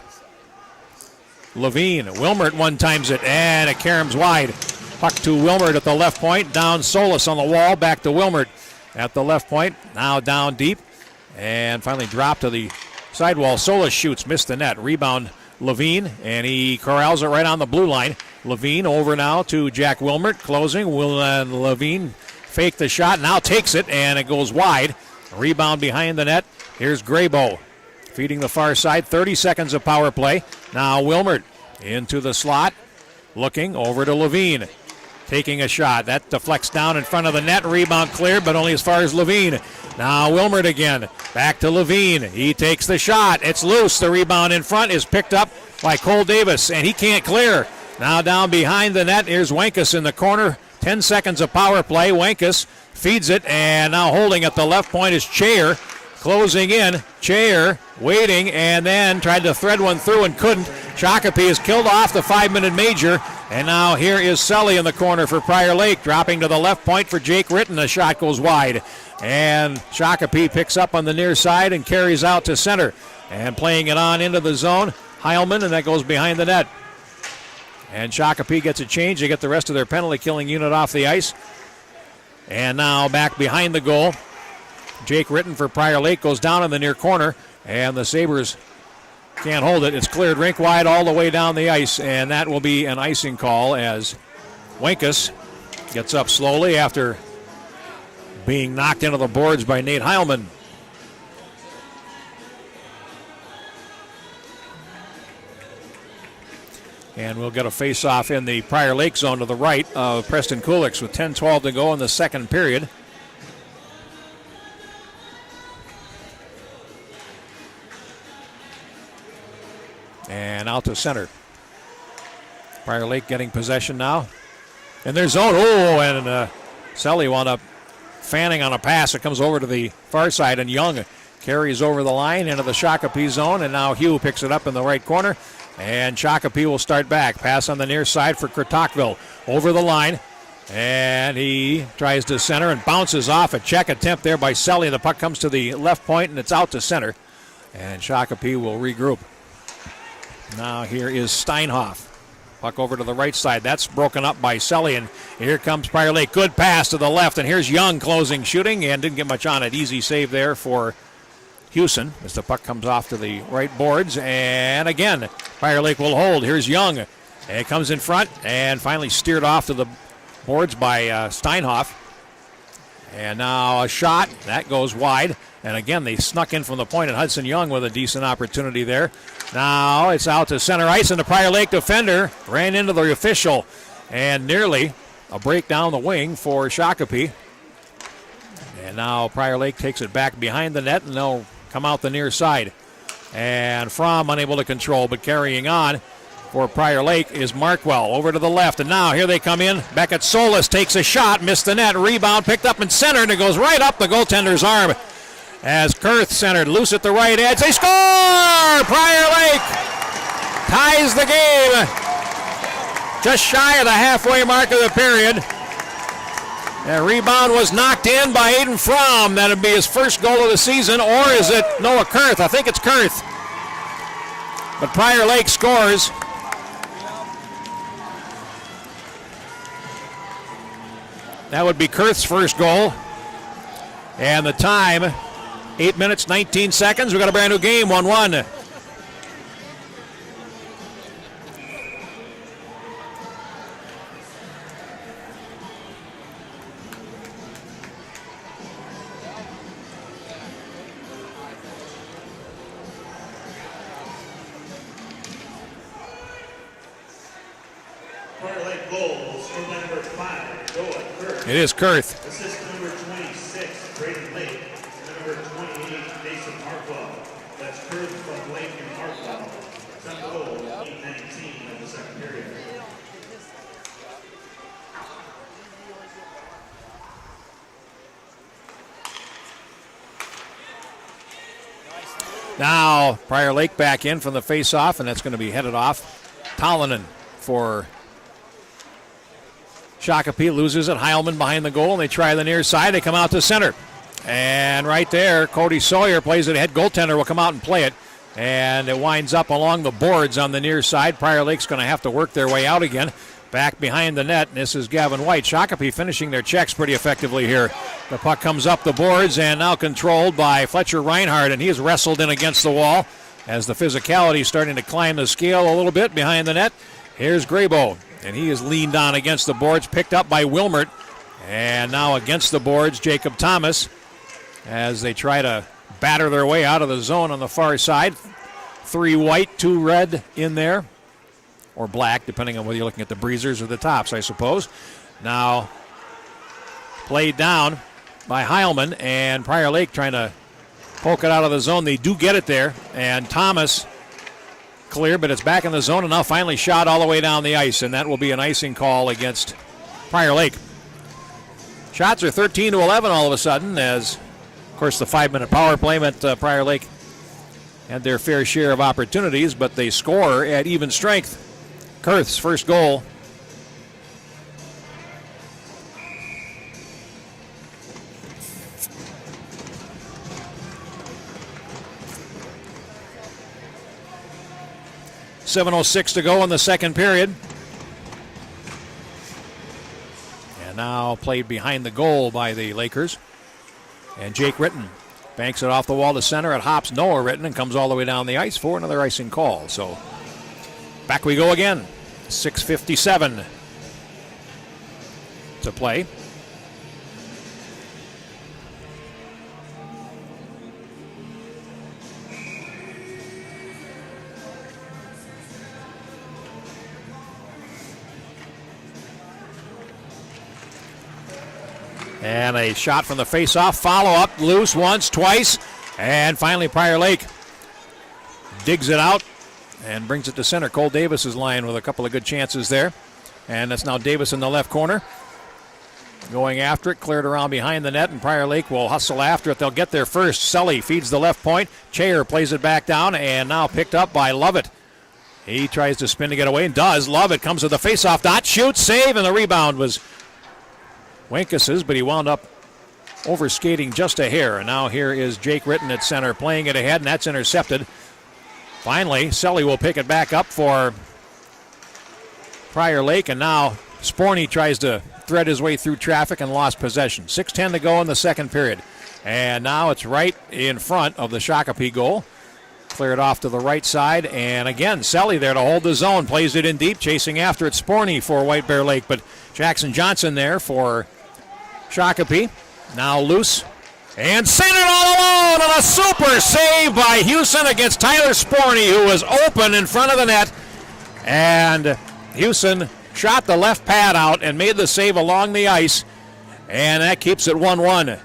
Levine. Wilmert one times it. And it caroms wide. Puck to Wilmert at the left point. Down Solis on the wall. Back to Wilmert at the left point. Now down deep. And finally dropped to the sidewall. Solis shoots. Missed the net. Rebound Levine. And he corrals it right on the blue line. Levine over now to Jack Wilmert. Closing. Levine faked the shot. Now takes it. And it goes wide. Rebound behind the net. Here's Graybo. Feeding the far side. 30 seconds of power play. Now Wilmert into the slot. Looking over to Levine. Taking a shot. That deflects down in front of the net. Rebound cleared, but only as far as Levine. Now Wilmert again. Back to Levine. He takes the shot. It's loose. The rebound in front is picked up by Cole Davis, and he can't clear. Now down behind the net. Here's Wenkus in the corner. 10 seconds of power play. Wenkus feeds it, and now holding at the left point is Chair. Closing in. Chair waiting, and then tried to thread one through and couldn't. Shakopee has killed off the 5-minute major. And now here is Sully in the corner for Prior Lake, dropping to the left point for Jake Ritten. The shot goes wide. And Shakopee picks up on the near side and carries out to center. And playing it on into the zone, Heilman, and that goes behind the net. And Shakopee gets a change. They get the rest of their penalty-killing unit off the ice. And now back behind the goal. Jake Ritten for Prior Lake goes down in the near corner. And the Sabres can't hold it. It's cleared rink wide all the way down the ice, and that will be an icing call as Wenkus gets up slowly after being knocked into the boards by Nate Heilman. And we'll get a face-off in the Prior Lake zone to the right of Preston Kuliks with 10-12 to go in the second period. And out to center. Prior Lake getting possession now. And there's zone. Oh, and Selly wound up fanning on a pass. It comes over to the far side, and Young carries over the line into the Shakopee zone. And now Hugh picks it up in the right corner. And Shakopee will start back. Pass on the near side for Crotachville. Over the line. And he tries to center and bounces off. A check attempt there by Selly. The puck comes to the left point, and it's out to center. And Shakopee will regroup. Now here is Steinhoff. Puck over to the right side. That's broken up by Selly, and here comes Prior Lake. Good pass to the left, and here's Young closing, shooting, and didn't get much on it. Easy save there for Hewson as the puck comes off to the right boards. And again, Prior Lake will hold. Here's Young. And it comes in front and finally steered off to the boards by Steinhoff. And now a shot. That goes wide. And again, they snuck in from the point, and Hudson Young with a decent opportunity there. Now it's out to center ice, and the Prior Lake defender ran into the official, and nearly a break down the wing for Shakopee. And now Prior Lake takes it back behind the net, and they'll come out the near side. And Fromm unable to control, but carrying on for Prior Lake is Markwell over to the left. And now here they come in. Beckett Solis takes a shot, missed the net, rebound picked up and centered, and it goes right up the goaltender's arm. As Kurth centered, loose at the right edge. They score! Prior Lake ties the game just shy of the halfway mark of the period. That rebound was knocked in by Aiden Fromm. That'll be his first goal of the season. Or is it Noah Kurth? I think it's Kurth. But Prior Lake scores. That would be Kurth's first goal. And the time 8 minutes, 19 seconds. We got a brand new game, 1-1. It is Kurth. Assist number 26, Braden Lake. Number 28, Mason Hartwell. That's Kurth from Lake and Hartwell. Second goal, 8:19 of the second period. Now, Prior Lake back in from the face-off, and that's going to be headed off. Tollenan for Shakopee, loses it. Heilman behind the goal, and they try the near side. They come out to center. And right there, Cody Sawyer plays it ahead. Goaltender will come out and play it. And it winds up along the boards on the near side. Prior Lake's going to have to work their way out again. Back behind the net, and this is Gavin White. Shakopee finishing their checks pretty effectively here. The puck comes up the boards and now controlled by Fletcher Reinhardt, and he is wrestled in against the wall as the physicality is starting to climb the scale a little bit behind the net. Here's Graybo, and he is leaned on against the boards, picked up by Wilmert. And now against the boards, Jacob Thomas, as they try to batter their way out of the zone on the far side. 3 white, 2 red in there, or black, depending on whether you're looking at the breezers or the tops, I suppose. Now played down by Heilman, and Prior Lake trying to poke it out of the zone. They do get it there, and Thomas clear, but it's back in the zone, and now finally shot all the way down the ice, and that will be an icing call against Prior Lake. Shots are 13-11 all of a sudden, as, of course, the 5-minute power play meant Prior Lake had their fair share of opportunities, but they score at even strength. Kurth's first goal. .706 to go in the second period. And now played behind the goal by the Lakers. And Jake Ritten banks it off the wall to center. It hops Noah Ritten and comes all the way down the ice for another icing call. So back we go again. 6:57 to play. And a shot from the face-off. Follow-up, loose once, twice, and finally Prior Lake digs it out and brings it to center. Cole Davis is lying with a couple of good chances there. And that's now Davis in the left corner. Going after it, cleared around behind the net, and Prior Lake will hustle after it. They'll get there first. Sully feeds the left point. Chair plays it back down, and now picked up by Lovett. He tries to spin to get away, and does. Lovett comes to the face-off dot, shoots, save, and the rebound was Wenkes's, but he wound up overskating just a hair. And now here is Jake Ritten at center, playing it ahead, and that's intercepted. Finally, Sully will pick it back up for Prior Lake, and now Sporny tries to thread his way through traffic and lost possession. 6:10 to go in the second period. And now it's right in front of the Shakopee goal. Cleared off to the right side, and again, Sully there to hold the zone. Plays it in deep, chasing after it. Sporny for White Bear Lake, but Jackson Johnson there for Shakopee. Now loose. And sent it all alone, and a super save by Hewson against Tyler Sporny, who was open in front of the net. And Hewson shot the left pad out and made the save along the ice, and that keeps it 1-1.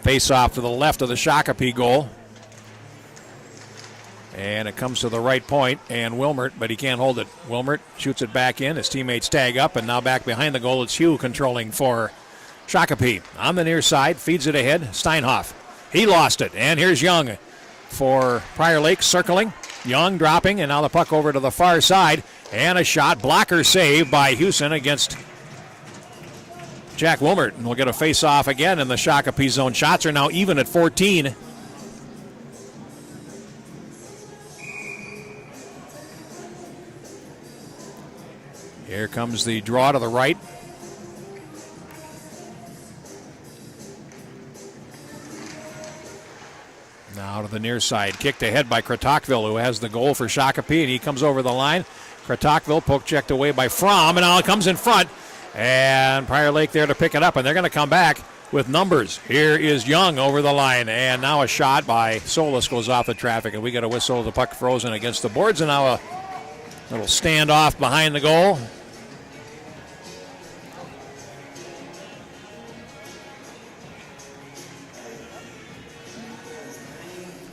Face off to the left of the Shakopee goal. And it comes to the right point, and Wilmert, but he can't hold it. Wilmert shoots it back in. His teammates tag up, and now back behind the goal. It's Hugh controlling for Shakopee. On the near side, feeds it ahead. Steinhoff. He lost it, and here's Young for Prior Lake, circling. Young dropping, and now the puck over to the far side. And a shot, blocker save by Hewson against Jack Wilmert. And we'll get a face-off again in the Shakopee zone. Shots are now even at 14. Here comes the draw to the right. Now to the near side. Kicked ahead by Kratokville, who has the goal for Shakopee, and he comes over the line. Kratokville poke checked away by Fromm, and now it comes in front. And Prior Lake there to pick it up, and they're going to come back with numbers. Here is Young over the line, and now a shot by Solis goes off the traffic, and we get a whistle. The puck frozen against the boards, and now a little standoff behind the goal.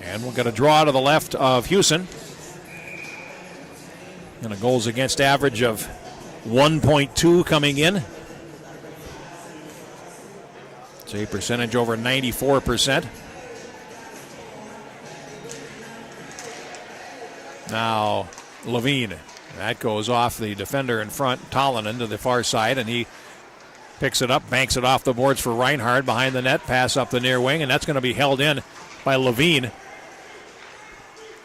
And we'll get a draw to the left of Houston. And a goals against average of 1.2 coming in. Save percentage over 94%. Now Levine. That goes off the defender in front, Tollenan, to the far side, and he picks it up, banks it off the boards for Reinhard behind the net, pass up the near wing, and that's going to be held in by Levine.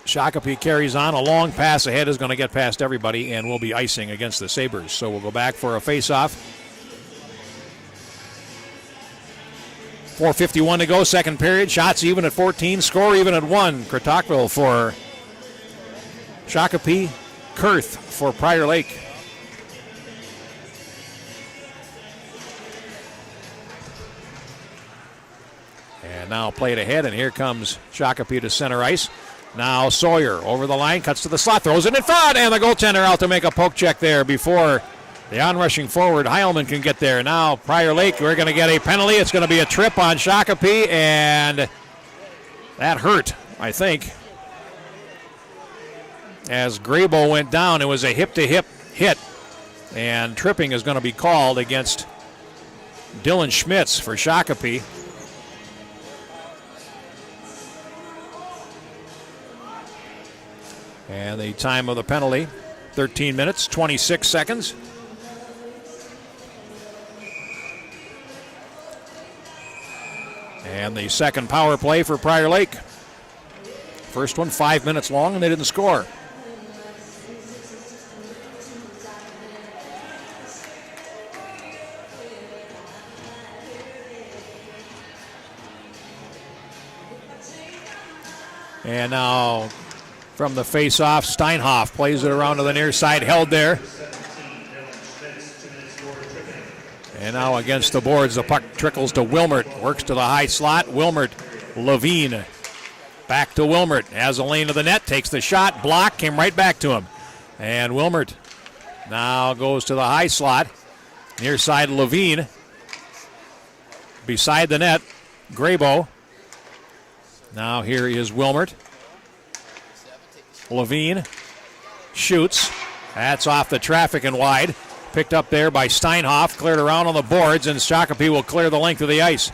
Shakopee carries on. A long pass ahead is going to get past everybody and will be icing against the Sabres. So we'll go back for a face-off. 4:51 to go, second period. Shots even at 14, score even at 1. Kratokville for Shakopee, Kurth for Prior Lake. And now played ahead, and here comes Shakopee to center ice. Now Sawyer over the line, cuts to the slot, throws it in front, and the goaltender out to make a poke check there before the onrushing forward Heilman can get there. Now Prior Lake, we're going to get a penalty. It's going to be a trip on Shakopee, and that hurt, I think. As Grabo went down, it was a hip-to-hip hit, and tripping is going to be called against Dylan Schmitz for Shakopee. And the time of the penalty, 13 minutes, 26 seconds. And the second power play for Prior Lake. First one 5 minutes long, and they didn't score. And now from the face-off, Steinhoff plays it around to the near side, held there. And now against the boards, the puck trickles to Wilmert, works to the high slot. Wilmert, Levine, back to Wilmert, has a lane to the net, takes the shot, block, came right back to him. And Wilmert now goes to the high slot, near side Levine, beside the net, Grabo. Now here is Wilmert. Levine shoots. That's off the traffic and wide. Picked up there by Steinhoff. Cleared around on the boards, and Shakopee will clear the length of the ice.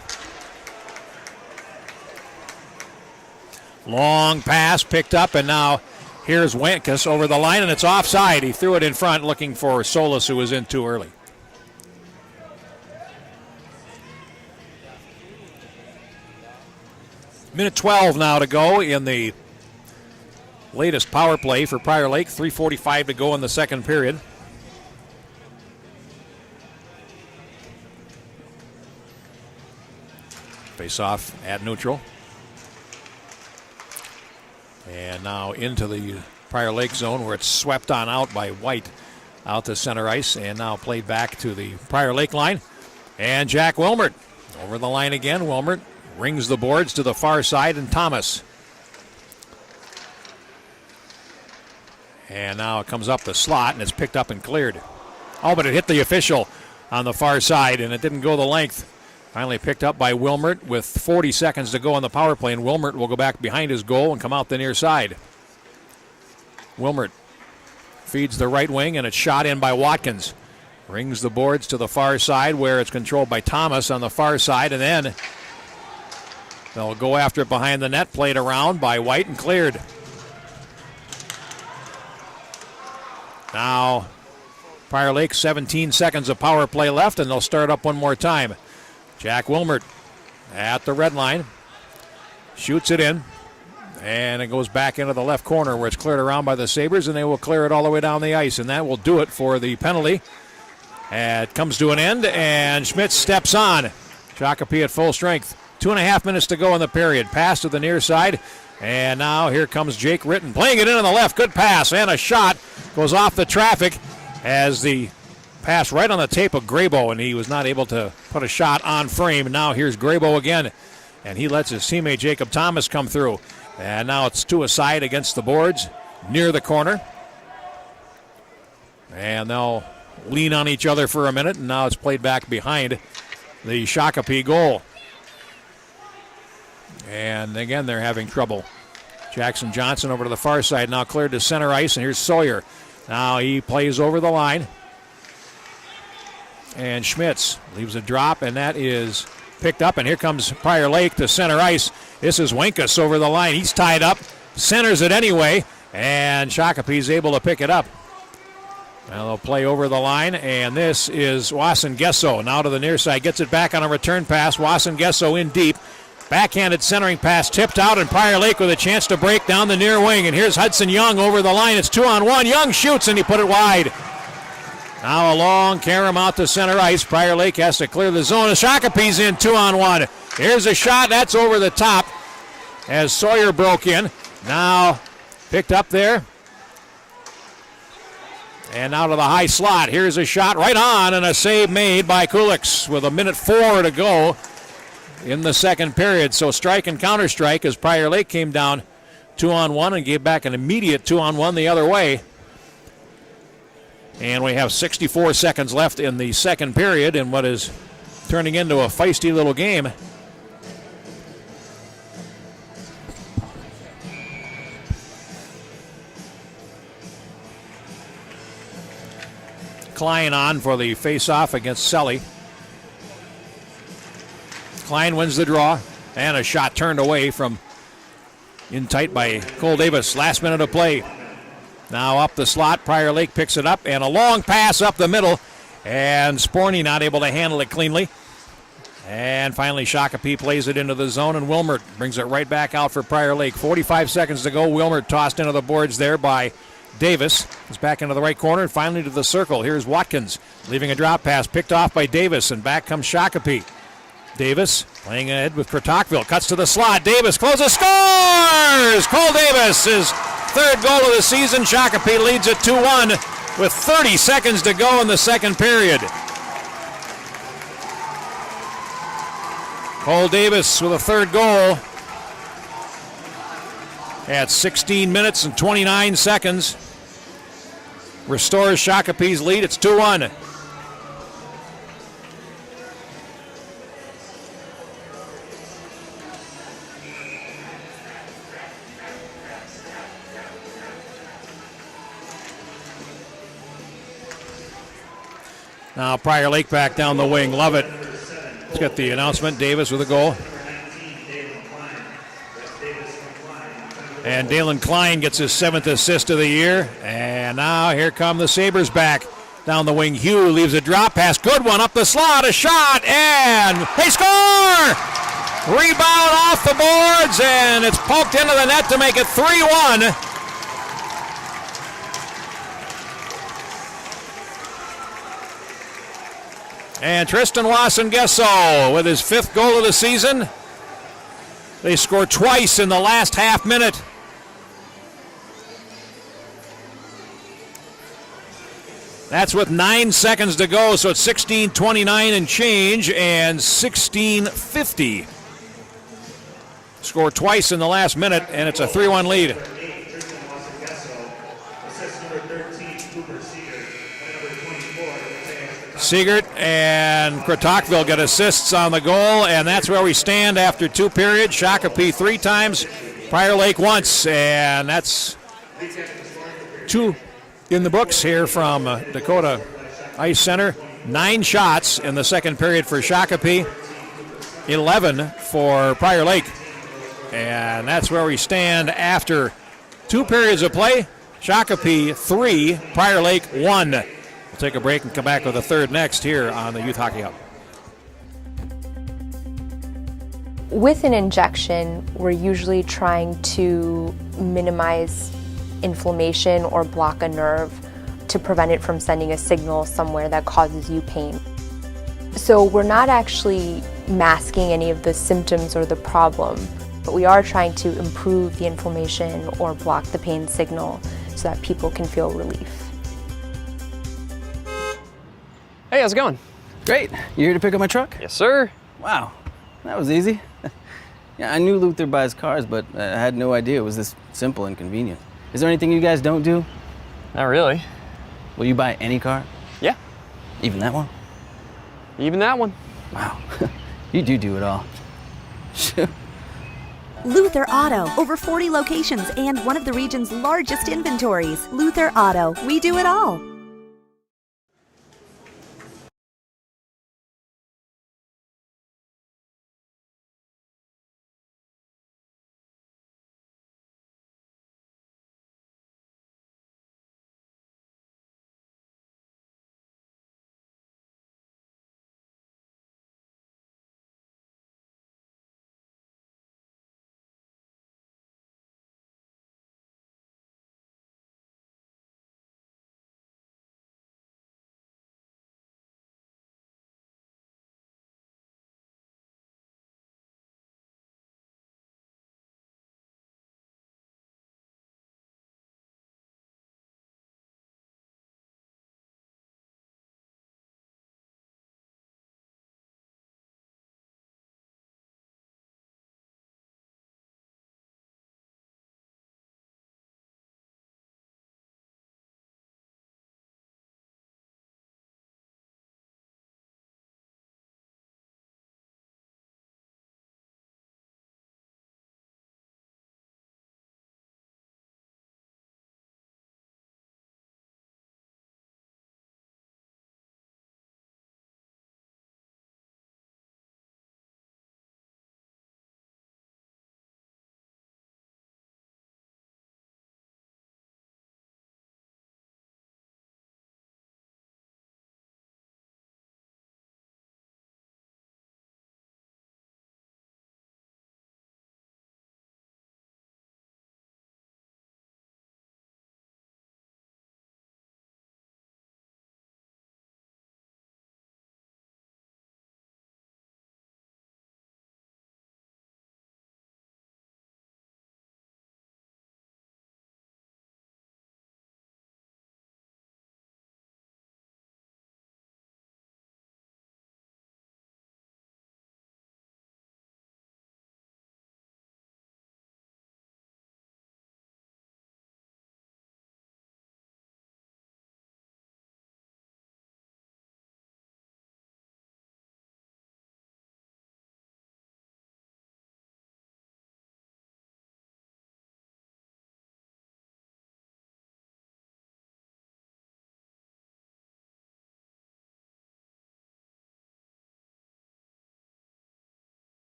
Long pass picked up, and now here's Wankus over the line, and it's offside. He threw it in front looking for Solis, who was in too early. Minute 12 now to go in the latest power play for Prior Lake. 3:45 to go in the second period. Face off at neutral. And now into the Prior Lake zone where it's swept on out by White out to center ice, and now played back to the Prior Lake line. And Jack Wilmert over the line again. Wilmert rings the boards to the far side, and Thomas. And now it comes up the slot, and it's picked up and cleared. Oh, but it hit the official on the far side, and it didn't go the length. Finally picked up by Wilmert with 40 seconds to go on the power play, and Wilmert will go back behind his goal and come out the near side. Wilmert feeds the right wing, and it's shot in by Watkins. Rings the boards to the far side where it's controlled by Thomas on the far side, and then they'll go after it behind the net, played around by White and cleared. Now, Prior Lake, 17 seconds of power play left, and they'll start up one more time. Jack Wilmert at the red line. Shoots it in. And it goes back into the left corner where it's cleared around by the Sabres, and they will clear it all the way down the ice, and that will do it for the penalty. It comes to an end, and Schmitz steps on. Shakopee at full strength. 2.5 minutes to go in the period. Pass to the near side, and now here comes Jake Ritten. Playing it in on the left. Good pass, and a shot goes off the traffic as the pass right on the tape of Grabo, and he was not able to put a shot on frame. Now here's Grabo again, and he lets his teammate Jacob Thomas come through. And now it's to a side against the boards near the corner. And they'll lean on each other for a minute, and now it's played back behind the Shakopee goal. And again, they're having trouble. Jackson Johnson over to the far side, now cleared to center ice, and here's Sawyer. Now he plays over the line. And Schmitz leaves a drop, and that is picked up, and here comes Prior Lake to center ice. This is Winkus over the line. He's tied up, centers it anyway, and Shakopee's able to pick it up. Now they'll play over the line, and this is Wassen Gesso. Now to the near side, gets it back on a return pass. Wassen Gesso in deep. Backhanded centering pass tipped out, and Prior Lake with a chance to break down the near wing. And here's Hudson Young over the line. It's 2-on-1. Young shoots, and he put it wide. Now a long carom out to center ice. Prior Lake has to clear the zone. Shakopee's in 2-on-1. Here's a shot. That's over the top as Sawyer broke in. Now picked up there. And now to the high slot. Here's a shot right on, and a save made by Kulix with 1:04 to go in the second period. So strike and counter-strike as Prior Lake came down 2-on-1 and gave back an immediate 2-on-1 the other way. And we have 64 seconds left in the second period in what is turning into a feisty little game. Klein on for the face-off against Selly. Klein wins the draw, and a shot turned away from in tight by Cole Davis. Last minute of play. Now up the slot, Prior Lake picks it up, and a long pass up the middle, and Sporny not able to handle it cleanly. And finally Shakopee plays it into the zone, and Wilmert brings it right back out for Prior Lake. 45 seconds to go. Wilmert tossed into the boards there by Davis. Is back into the right corner, and finally to the circle. Here's Watkins leaving a drop pass, picked off by Davis, and back comes Shakopee. Davis playing ahead with Krotokville. Cuts to the slot. Davis closes, scores! Cole Davis, his third goal of the season. Shakopee leads it 2-1 with 30 seconds to go in the second period. Cole Davis with a third goal at 16 minutes and 29 seconds. Restores Shakopee's lead. It's 2-1. Now Prior Lake back down the wing. Love it. Let's get the announcement. Davis with a goal. And Dalen Klein gets his 7th assist of the year. And now here come the Sabres back down the wing. Hugh leaves a drop pass. Good one up the slot. A shot. And they score! Rebound off the boards. And it's poked into the net to make it 3-1. And Tristan Wassen-Gesso with his 5th goal of the season. They score twice in the last half minute. That's with 9 seconds to go, so it's 16:29 and change, and 16:50. Score twice in the last minute, and it's a 3-1 lead. Siegert and Krotokville get assists on the goal, and that's where we stand after 2 periods. Shakopee 3 times, Prior Lake once, and that's 2 in the books here from Dakota Ice Center. 9 shots in the second period for Shakopee, 11 for Prior Lake, and that's where we stand after 2 periods of play. Shakopee 3, Prior Lake 1. Take a break and come back with a third next here on the Youth Hockey Hub. With an injection, we're usually trying to minimize inflammation or block a nerve to prevent it from sending a signal somewhere that causes you pain. So we're not actually masking any of the symptoms or the problem, but we are trying to improve the inflammation or block the pain signal so that people can feel relief. Hey, how's it going? Great. You here to pick up my truck? Yes, sir. Wow, that was easy. Yeah, I knew Luther buys cars, but I had no idea it was this simple and convenient. Is there anything you guys don't do? Not really. Will you buy any car? Yeah, Even that one? even that one. Wow, you do it all. Luther Auto, over 40 locations and one of the region's largest inventories. Luther Auto, we do it all.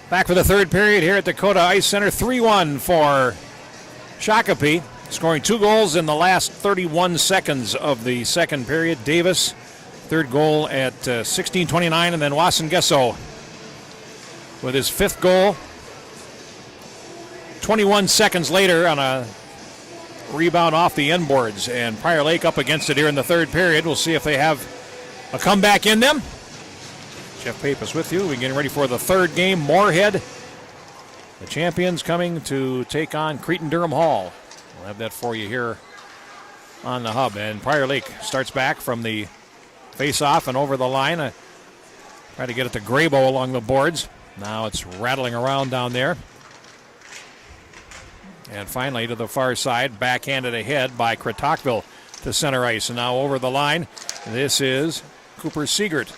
Back for the third period here at Dakota Ice Center. 3-1 for Shakopee, scoring 2 goals in the last 31 seconds of the second period. Davis, third goal at 16:29, and then Wasengesso with his 5th goal. 21 seconds later on a rebound off the end boards, and Prior Lake up against it here in the third period. We'll see if they have a comeback in them. Jeff Pappas with you. We're getting ready for the third game. Moorhead, the champions, coming to take on Cretin-Durham Hall. We'll have that for you here on the hub. And Prior Lake starts back from the face-off and over the line. Try to get it to Grabo along the boards. Now it's rattling around down there. And finally to the far side, backhanded ahead by Crotocville to center ice. And now over the line, this is Cooper Siegert.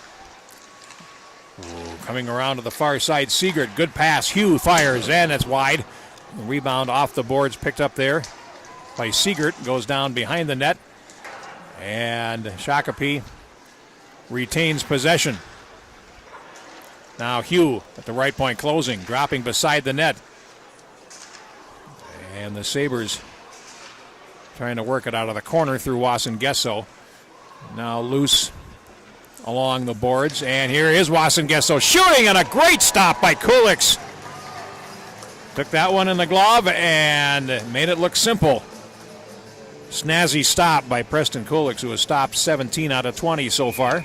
Coming around to the far side, Siegert, good pass, Hugh fires, and it's wide. The rebound off the boards picked up there by Siegert, goes down behind the net, and Shakopee retains possession. Now Hugh at the right point, closing, dropping beside the net. And the Sabres trying to work it out of the corner through Wasengesso. Now loose along the boards, and here is Wasengesso shooting, and a great stop by Kulix. Took that one in the glove and made it look simple. Snazzy stop by Preston Kulix, who has stopped 17 out of 20 so far.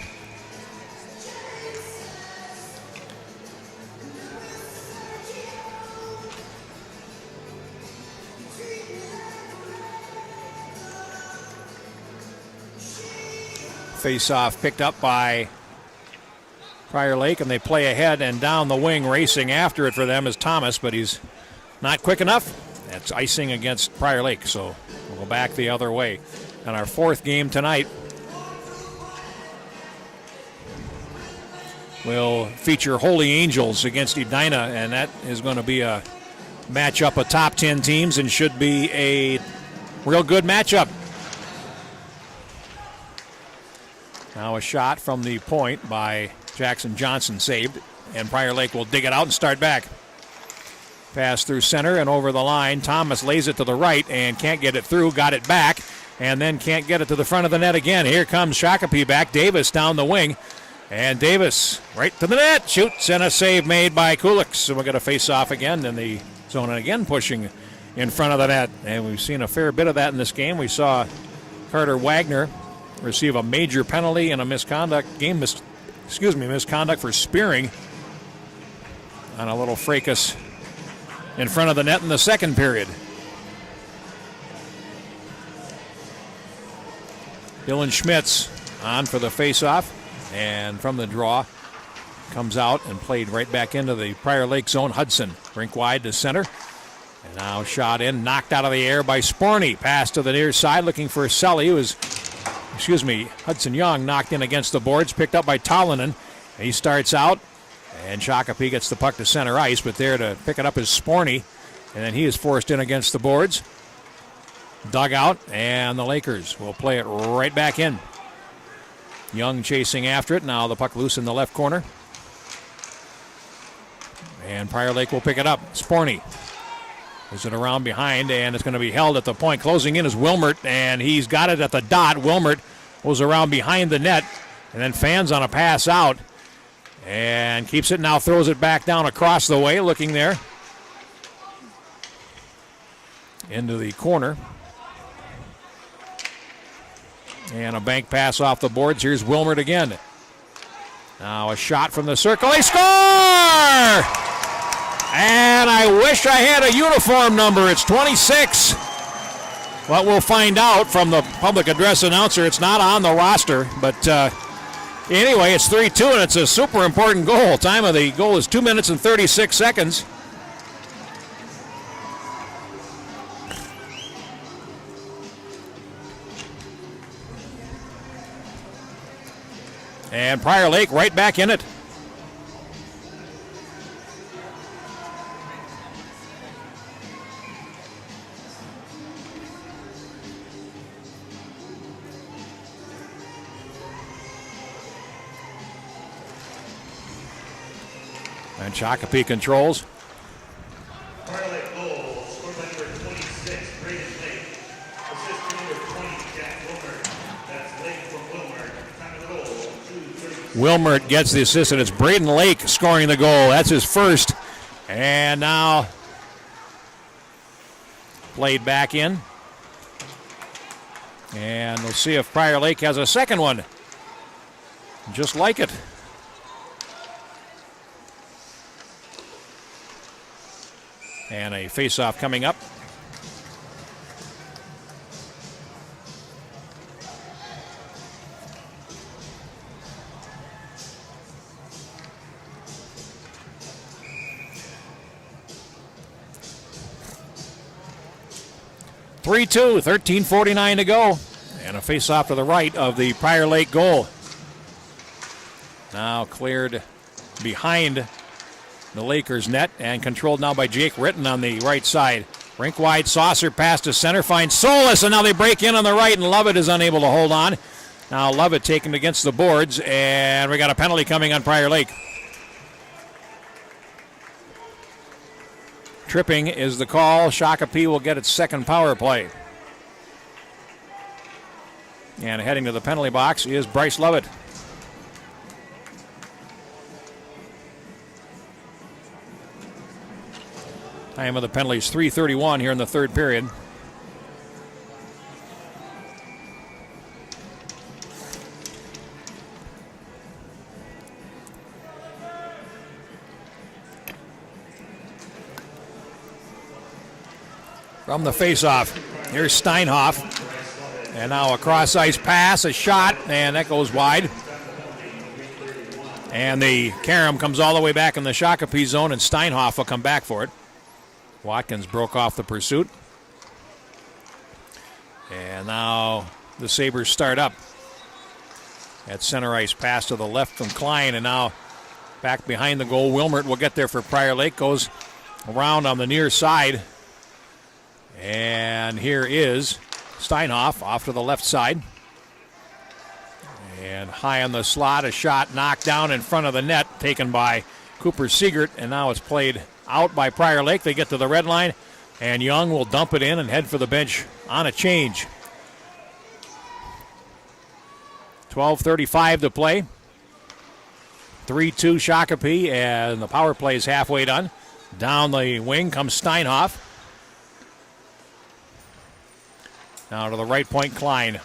Face-off picked up by Prior Lake, and they play ahead, and down the wing racing after it for them is Thomas, but he's not quick enough. That's icing against Prior Lake, so we'll go back the other way. And our 4th game tonight will feature Holy Angels against Edina, and that is going to be a matchup of top 10 teams and should be a real good matchup. Now a shot from the point by Jackson Johnson, saved, and Prior Lake will dig it out and start back. Pass through center and over the line. Thomas lays it to the right and can't get it through, got it back, and then can't get it to the front of the net again. Here comes Shakopee back. Davis down the wing, and Davis right to the net, shoots, and a save made by Kulix. So we'll get a face-off again in the zone, and again pushing in front of the net. And we've seen a fair bit of that in this game. We saw Carter Wagner receive a major penalty and a misconduct for spearing on a little fracas in front of the net in the second period. Dylan Schmitz on for the face-off, and from the draw comes out and played right back into the Prior Lake zone. Hudson rink wide to center, and now shot in, knocked out of the air by Sporny. Pass to the near side looking for Sully, Hudson Young knocked in against the boards, picked up by Tolinen. He starts out, and Shakopee gets the puck to center ice, but there to pick it up is Sporny, and then he is forced in against the boards. Dug out, and the Lakers will play it right back in. Young chasing after it. Now the puck loose in the left corner. And Prior Lake will pick it up. Sporny is it around behind, and it's going to be held at the point. Closing in is Wilmert, and he's got it at the dot. Wilmert goes around behind the net, and then fans on a pass out, and keeps it, now throws it back down across the way, looking there into the corner. And a bank pass off the boards. Here's Wilmert again. Now a shot from the circle. They score! And I wish I had a uniform number. It's 26. Well, we'll find out from the public address announcer. It's not on the roster, but anyway, it's 3-2, and it's a super important goal. Time of the goal is 2 minutes and 36 seconds. And Prior Lake right back in it. And Shakopee controls. Prior Lake goal scored by number 26, Braden Lake. Assist to number 20, Jack Wilmer. That's Lake from Wilmer. Time of the goal, 2:36. Wilmert gets the assist, and it's Braden Lake scoring the goal. That's his first. And now played back in. And we'll see if Prior Lake has a second one. Just like it. And a face-off coming up. (3-2), 13:49 to go. And a face-off to the right of the Prior Lake goal. Now cleared behind the Lakers net and controlled now by Jake Ritten on the right side. Rink wide saucer pass to center, finds Solis, and now they break in on the right, and Lovett is unable to hold on. Now Lovett taken against the boards, and we got a penalty coming on Prior Lake. Tripping is the call. Shakopee will get its second power play. And heading to the penalty box is Bryce Lovett. Time of the penalty is 3:31 here in the third period. From the faceoff, here's Steinhoff. And now a cross-ice pass, a shot, and that goes wide. And the carom comes all the way back in the Shakopee zone, and Steinhoff will come back for it. Watkins broke off the pursuit. And now the Sabres start up. At center ice, pass to the left from Klein, and now back behind the goal. Wilmert will get there for Prior Lake, goes around on the near side. And here is Steinhoff off to the left side. And high on the slot, a shot knocked down in front of the net, taken by Cooper Siegert, and now it's played out by Prior Lake. They get to the red line, and Young will dump it in and head for the bench on a change. 12:35 to play. 3-2 Shakopee, and the power play is halfway done. Down the wing comes Steinhoff. Now to the right point, Klein.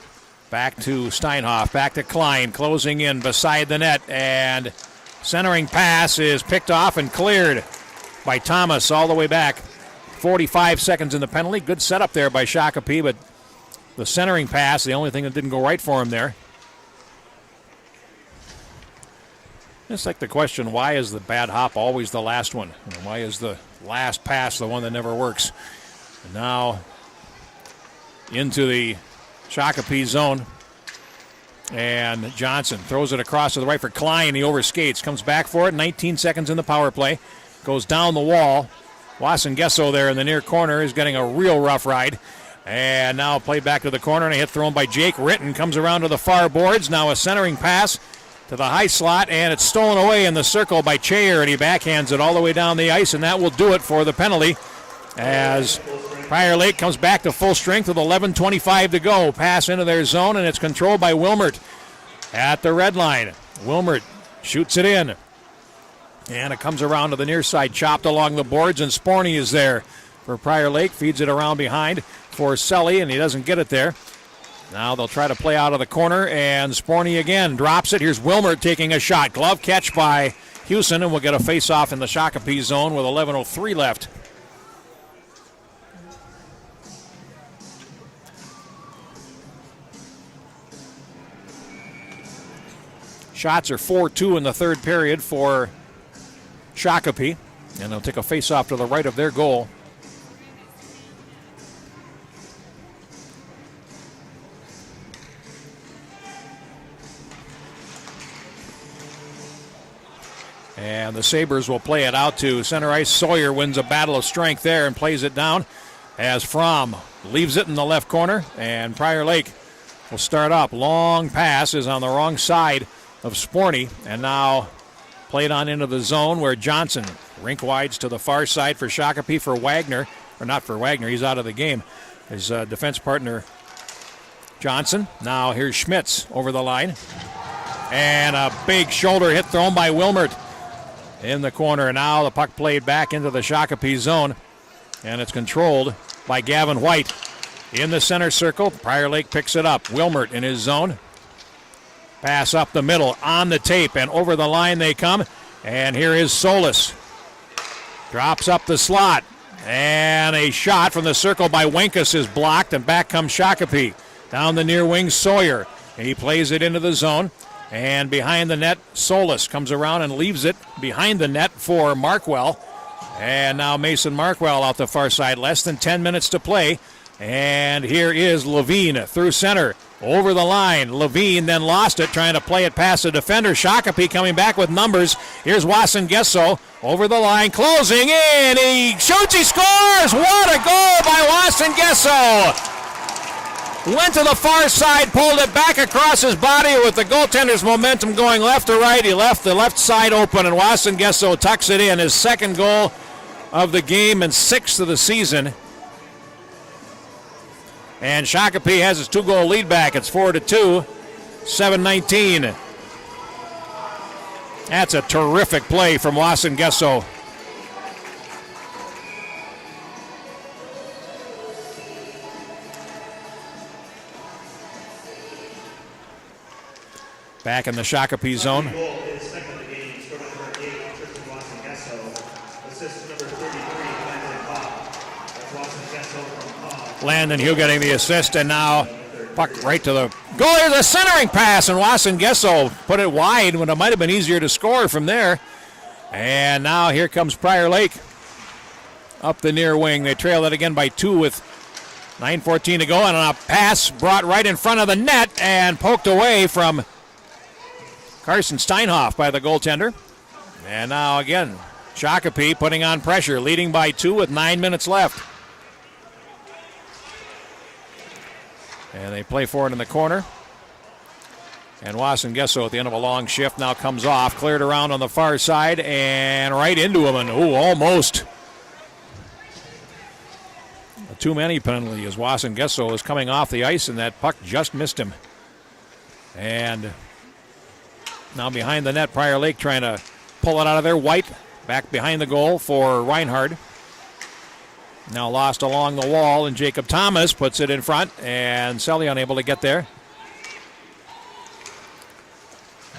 Back to Steinhoff, back to Klein, closing in beside the net, and centering pass is picked off and cleared by Thomas all the way back. 45 seconds in the penalty. Good setup there by Shakopee, but the centering pass, the only thing that didn't go right for him there. It's like the question, why is the bad hop always the last one? Why is the last pass the one that never works? And now into the Shakopee zone. And Johnson throws it across to the right for Klein. He overskates, comes back for it. 19 seconds in the power play. Goes down the wall. Wasson Gesso there in the near corner is getting a real rough ride. And now played back to the corner, and a hit thrown by Jake Ritten. Comes around to the far boards. Now a centering pass to the high slot, and it's stolen away in the circle by Chayer, and he backhands it all the way down the ice, and that will do it for the penalty as Prior Lake comes back to full strength with 11:25 to go. Pass into their zone, and it's controlled by Wilmert at the red line. Wilmert shoots it in, and it comes around to the near side, chopped along the boards, and Sporny is there for Prior Lake. Feeds it around behind for Selly, and he doesn't get it there. Now they'll try to play out of the corner, and Sporny again drops it. Here's Wilmert taking a shot. Glove catch by Hewson, and we'll get a face-off in the Shakopee zone with 11:03 left. Shots are 4-2 in the third period for Shakopee, and they'll take a face-off to the right of their goal. And the Sabres will play it out to center ice. Sawyer wins a battle of strength there and plays it down as Fromm leaves it in the left corner, and Prior Lake will start up. Long pass is on the wrong side of Sporny, and now Played on into the zone where Johnson rink wides to the far side for Shakopee for Wagner. Or not for Wagner, he's out of the game. His defense partner Johnson. Now here's Schmitz over the line. And a big shoulder hit thrown by Wilmert in the corner. Now the puck played back into the Shakopee zone. And it's controlled by Gavin White. In the center circle, Prior Lake picks it up. Wilmert in his zone. Pass up the middle, on the tape, and over the line they come. And here is Solis. Drops up the slot. And a shot from the circle by Wenkus is blocked, and back comes Shakopee. Down the near wing, Sawyer. He plays it into the zone. And behind the net, Solis comes around and leaves it behind the net for Markwell. And now Mason Markwell out the far side. Less than 10 minutes to play. And here is Levine through center. Over the line. Levine then lost it, trying to play it past the defender. Shakopee coming back with numbers. Here's Wasson Gesso over the line, closing in. He shoots, he scores! What a goal by Wasson Gesso! Went to the far side, pulled it back across his body with the goaltender's momentum going left to right. He left the left side open, and Wasson Gesso tucks it in. His second goal of the game and sixth of the season. And Shakopee has his 2-goal lead back. It's 4-2, 7:19. That's a terrific play from Wasson Gesso. Back in the Shakopee zone. Landon Hugh getting the assist, and now puck right to the goal. There's a centering pass, and Wasson Gesso put it wide when it might have been easier to score from there. And now here comes Prior Lake up the near wing. They trail it again by 2 with 9:14 to go, and a pass brought right in front of the net and poked away from Carson Steinhoff by the goaltender. And now again, Shakopee putting on pressure, leading by 2 with 9 minutes left. And they play for it in the corner. And Wasson Gesso at the end of a long shift now comes off, cleared around on the far side and right into him. And almost a too many penalty as Wasson Gesso is coming off the ice, and that puck just missed him. And now behind the net, Prior Lake trying to pull it out of there. White back behind the goal for Reinhard. Now lost along the wall, and Jacob Thomas puts it in front, and Selly unable to get there.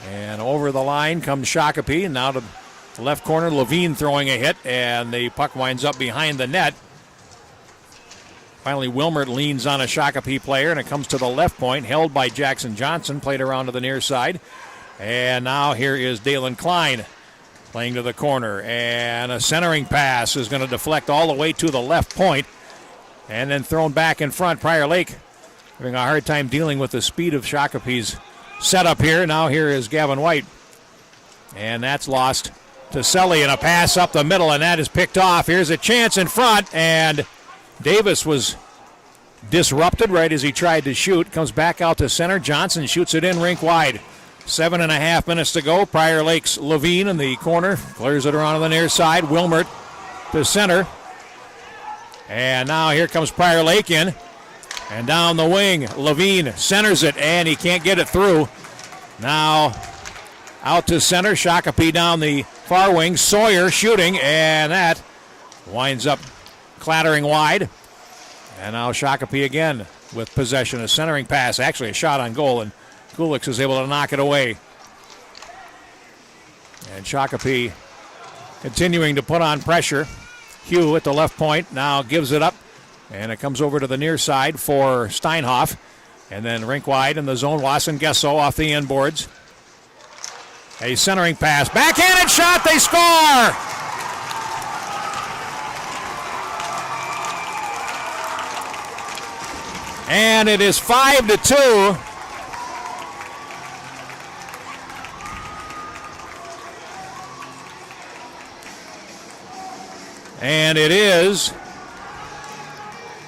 And over the line comes Shakopee, and now to the left corner, Levine throwing a hit, and the puck winds up behind the net. Finally, Wilmert leans on a Shakopee player, and it comes to the left point, held by Jackson Johnson, played around to the near side. And now here is Dalen Klein playing to the corner, and a centering pass is going to deflect all the way to the left point, and then thrown back in front. Prior Lake having a hard time dealing with the speed of Shakopee's setup here. Now here is Gavin White, and that's lost to Selly, and a pass up the middle, and that is picked off. Here's a chance in front, and Davis was disrupted right as he tried to shoot. Comes back out to center. Johnson shoots it in rink wide. 7.5 minutes to go. Prior Lake's Levine in the corner. Clears it around on the near side. Wilmert to center. And now here comes Prior Lake in. And down the wing, Levine centers it, and he can't get it through. Now out to center. Shakopee down the far wing. Sawyer shooting, and that winds up clattering wide. And now Shakopee again with possession. A centering pass, actually a shot on goal, and Kulix is able to knock it away. And Shakopee continuing to put on pressure. Hugh at the left point now gives it up, and it comes over to the near side for Steinhoff. And then rink wide in the zone, Wasson Gesso off the inboards. A centering pass, backhanded shot, they score! And it is 5-2. And it is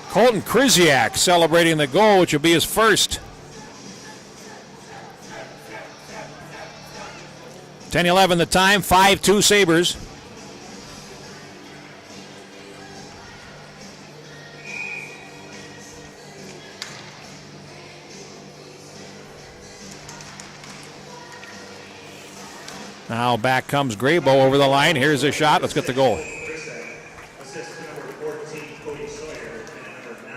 Colton Krzyzak celebrating the goal, which will be his first. 10-11 the time, 5-2 Sabres. Now back comes Graybo over the line. Here's a shot. Let's get the goal. Assist to number 14, Cody Sawyer, and number 9,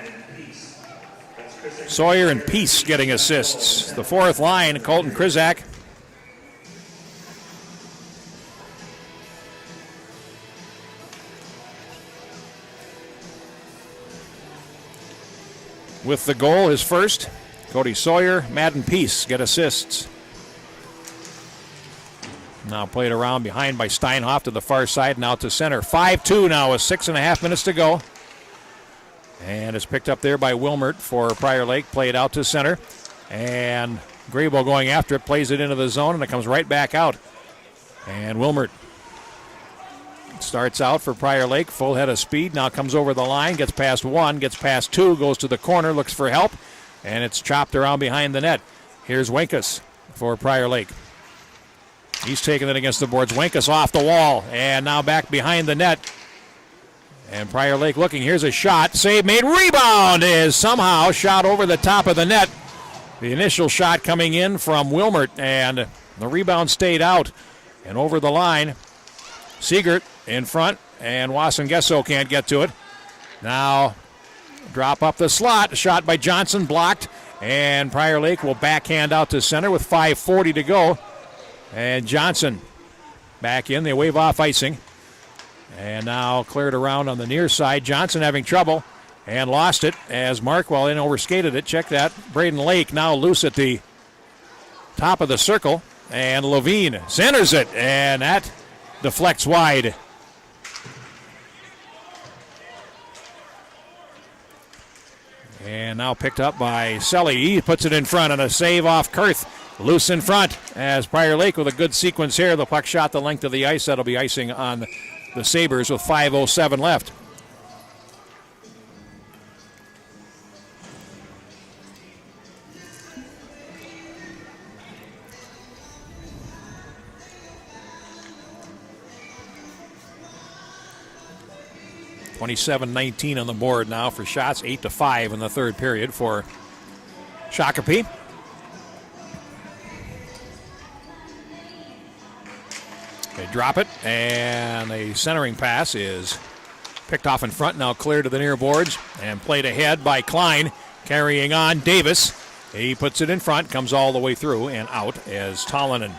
Adam Peace. That's Chris Sawyer and Peace getting assists. The fourth line, Colton Krizak. With the goal, his first. Cody Sawyer, Madden Peace get assists. Now played around behind by Steinhoff to the far side, now to center. 5-2 now with 6.5 minutes to go. And it's picked up there by Wilmert for Prior Lake, played out to center. And Graybo going after it, plays it into the zone, and it comes right back out. And Wilmert starts out for Prior Lake, full head of speed, now comes over the line, gets past one, gets past two, goes to the corner, looks for help, and it's chopped around behind the net. Here's Winkus for Prior Lake. He's taking it against the boards. Winkus off the wall, and now back behind the net. And Prior Lake looking. Here's a shot. Save made. Rebound is somehow shot over the top of the net. The initial shot coming in from Wilmert, and the rebound stayed out and over the line. Siegert in front, and Wasson-Gesso can't get to it. Now drop up the slot. Shot by Johnson, blocked, and Prior Lake will backhand out to center with 5:40 to go. And Johnson back in. They wave off icing. And now cleared around on the near side. Johnson having trouble and lost it as Markwell in overskated it. Check that. Braden Lake now loose at the top of the circle. And Levine centers it. And that deflects wide. And now picked up by Selly. He puts it in front on a save off Kurth. Loose in front as Prior Lake with a good sequence here. The puck shot the length of the ice. That'll be icing on the Sabres with 5:07 left. (27-19) on the board now for shots. 8-5 in the third period for Shakopee. They drop it, and a centering pass is picked off in front, now clear to the near boards, and played ahead by Klein, carrying on Davis. He puts it in front, comes all the way through and out as Tollenen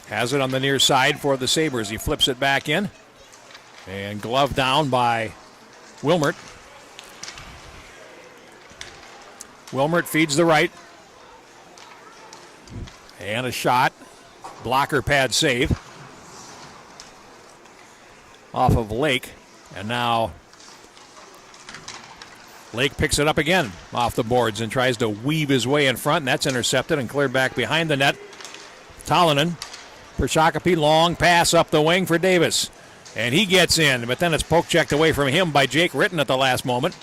has it on the near side for the Sabres. He flips it back in, and glove down by Wilmert. Wilmert feeds the right, and a shot, blocker pad save off of Lake, and now Lake picks it up again off the boards and tries to weave his way in front, and that's intercepted and cleared back behind the net. Tollenen for Shakopee, long pass up the wing for Davis, and he gets in, but then it's poke checked away from him by Jake Ritten at the last moment.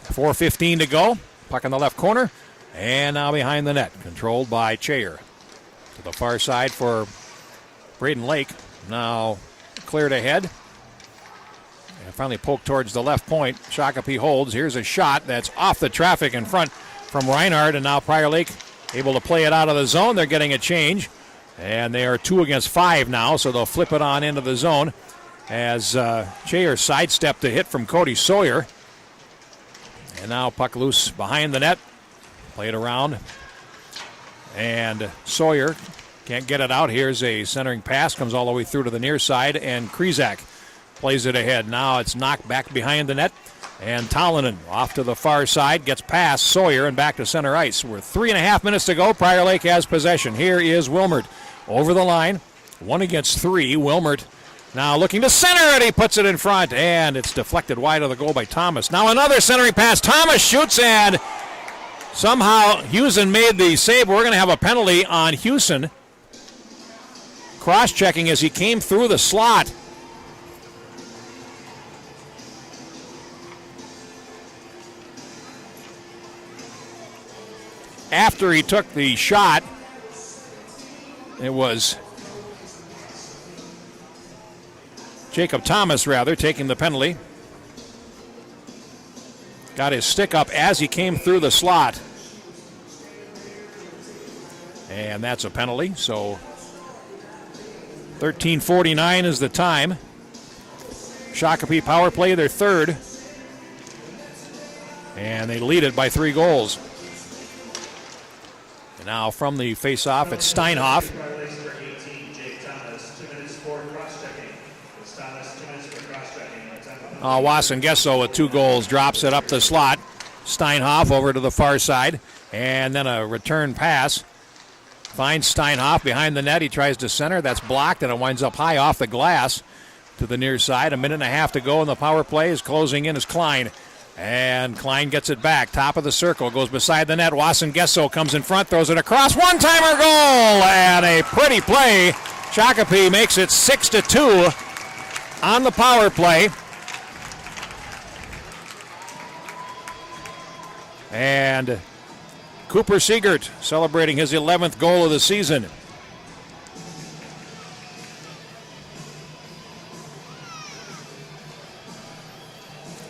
4:15 to go, puck in the left corner, and now behind the net, controlled by Chayer. To the far side for Braden Lake, now cleared ahead. And finally poked towards the left point. Shakopee holds. Here's a shot that's off the traffic in front from Reinhardt, and now Prior Lake able to play it out of the zone. They're getting a change, and they are 2 against 5 now, so they'll flip it on into the zone as Chayer sidestepped a hit from Cody Sawyer. And now puck loose behind the net. Played around, and Sawyer can't get it out. Here's a centering pass, comes all the way through to the near side, and Krizak plays it ahead. Now it's knocked back behind the net, and Tollenen off to the far side, gets past Sawyer and back to center ice. We're 3.5 minutes to go. Prior Lake has possession. Here is Wilmert over the line, 1 against 3. Wilmert now looking to center it. He puts it in front, and it's deflected wide of the goal by Thomas. Now another centering pass. Thomas shoots, and somehow Hewson made the save. We're going to have a penalty on Hewson. Cross-checking as he came through the slot. After he took the shot, it was Jacob Thomas, taking the penalty. Got his stick up as he came through the slot. And that's a penalty, so 13:49 is the time. Shakopee power play, their third. And they lead it by 3 goals. And now from the face-off, it's Steinhoff. Wasson Gesso with 2 goals, drops it up the slot. Steinhoff over to the far side, and then a return pass. Finds Steinhoff behind the net. He tries to center. That's blocked, and it winds up high off the glass to the near side. 1.5 minutes to go, and the power play is closing in as Klein. And Klein gets it back. Top of the circle. Goes beside the net. Wasson Gesso comes in front. Throws it across. One-timer goal! And a pretty play. Shakopee makes it 6-2 on the power play. And Cooper Siegert celebrating his 11th goal of the season.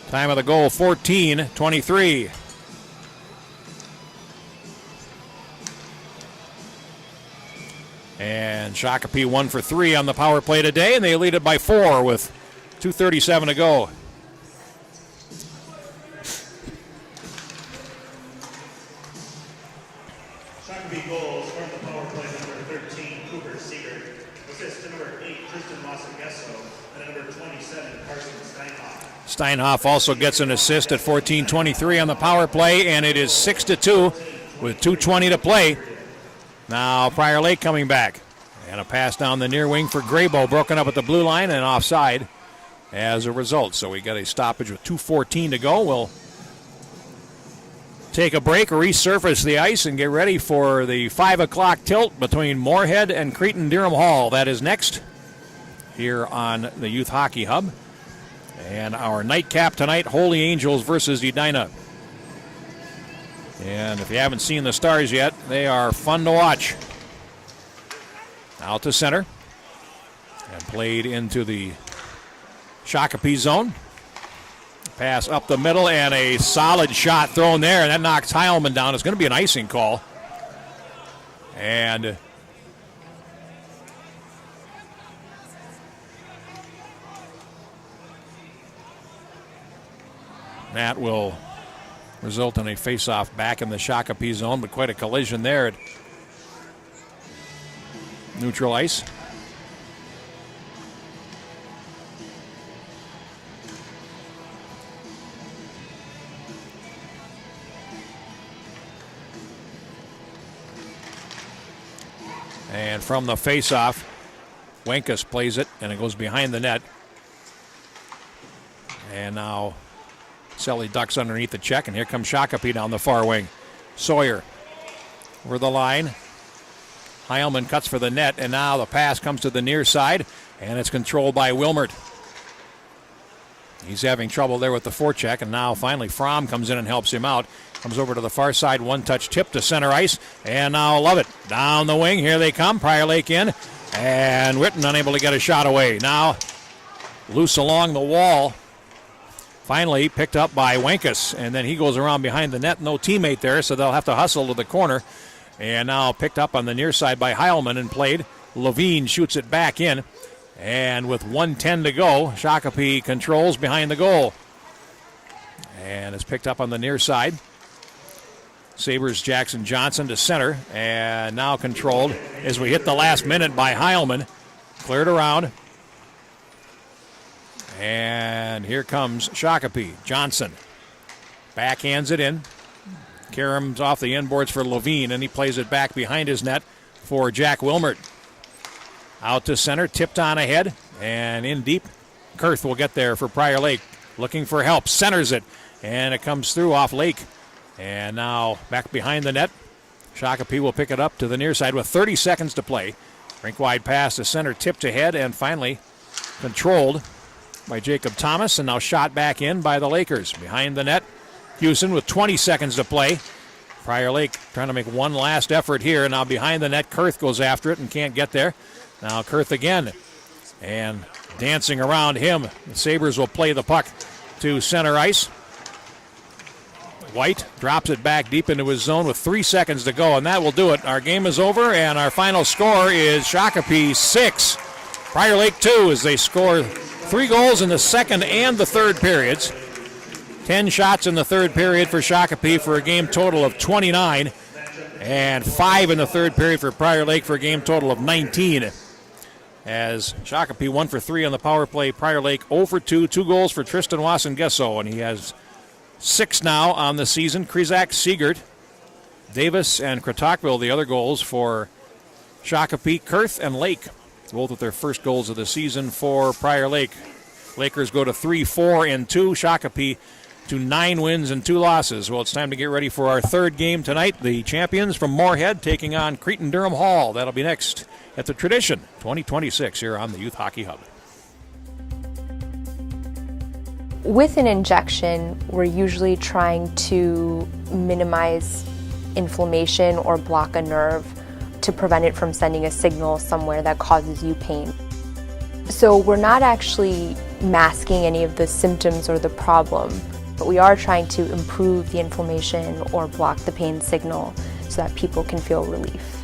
Time of the goal, 14:23. And Shakopee 1 for 3 on the power play today, and they lead it by 4 with 2:37 to go. Shakopee goals from the power play, number 13, Cooper Siegert. Assist to number 8, Tristan Wasson Gesso, and number 27, Carson Steinhoff. Steinhoff also gets an assist at 14:23 on the power play, and it is 6-2 with 2:20 to play. Now Prior Lake coming back. And a pass down the near wing for Graybo, broken up at the blue line and offside as a result. So we got a stoppage with 2:14 to go. We'll take a break, resurface the ice, and get ready for the 5 o'clock tilt between Moorhead and Cretin-Derham Hall. That is next here on the Youth Hockey Hub. And our nightcap tonight, Holy Angels versus Edina. And if you haven't seen the Stars yet, they are fun to watch. Out to center. And played into the Shakopee zone. Pass up the middle, and a solid shot thrown there, and that knocks Heilman down. It's going to be an icing call. And that will result in a face-off back in the Shakopee zone, but quite a collision there at neutral ice. And from the face-off, Wenkus plays it, and it goes behind the net. And now Selly ducks underneath the check, and here comes Shakopee down the far wing. Sawyer over the line. Heilman cuts for the net, and now the pass comes to the near side, and it's controlled by Wilmert. He's having trouble there with the forecheck, and now finally Fromm comes in and helps him out. Comes over to the far side, one-touch tip to center ice, and now Lovett down the wing. Here they come, Prior Lake in, and Witten unable to get a shot away. Now loose along the wall. Finally picked up by Wenkus, and then he goes around behind the net. No teammate there, so they'll have to hustle to the corner. And now picked up on the near side by Heilman and played. Levine shoots it back in. And with 1:10 to go, Shakopee controls behind the goal. And it's picked up on the near side. Sabres Jackson Johnson to center. And now controlled as we hit the last minute by Heilman. Cleared around. And here comes Shakopee. Johnson backhands it in. Karam's off the inboards for Levine, and he plays it back behind his net for Jack Wilmert. Out to center, tipped on ahead, and in deep. Kurth will get there for Prior Lake, looking for help. Centers it, and it comes through off Lake. And now back behind the net. Shakopee will pick it up to the near side with 30 seconds to play. Rink-wide pass to center, tipped ahead, and finally controlled by Jacob Thomas, and now shot back in by the Lakers. Behind the net, Houston with 20 seconds to play. Prior Lake trying to make one last effort here. Now behind the net, Kurth goes after it and can't get there. Now Kurth again. And dancing around him. The Sabres will play the puck to center ice. White drops it back deep into his zone with 3 seconds to go, and that will do it. Our game is over, and our final score is Shakopee 6, Prior Lake 2, as they score 3 goals in the second and the third periods. 10 shots in the third period for Shakopee for a game total of 29, and 5 in the third period for Prior Lake for a game total of 19. As Shakopee 1 for 3 on the power play, Prior Lake 0 for 2, 2 goals for Tristan Wasson-Gesso, and he has 6 now on the season. Krizak, Siegert, Davis, and Kratokville, the other goals for Shakopee. Kurth and Lake, both with their first goals of the season for Prior Lake. Lakers go to 3-4-2. Shakopee to 9 wins and 2 losses. Well, it's time to get ready for our third game tonight. The champions from Moorhead taking on Cretin-Durham Hall. That'll be next at the Tradition 2026 here on the Youth Hockey Hub. With an injection, we're usually trying to minimize inflammation or block a nerve to prevent it from sending a signal somewhere that causes you pain. So we're not actually masking any of the symptoms or the problem, but we are trying to improve the inflammation or block the pain signal so that people can feel relief.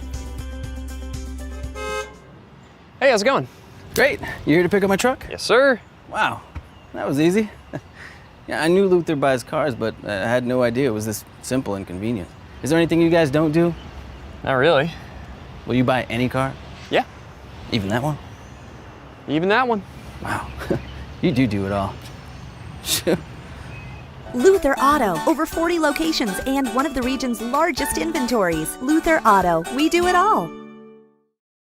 Hey, how's it going? Great. You here to pick up my truck? Yes, sir. Wow, that was easy. Yeah, I knew Luther buys cars, but I had no idea it was this simple and convenient. Is there anything you guys don't do? Not really. Will you buy any car? Yeah. Even that one? Even that one. Wow, you do it all. Luther Auto, over 40 locations and one of the region's largest inventories. Luther Auto, we do it all.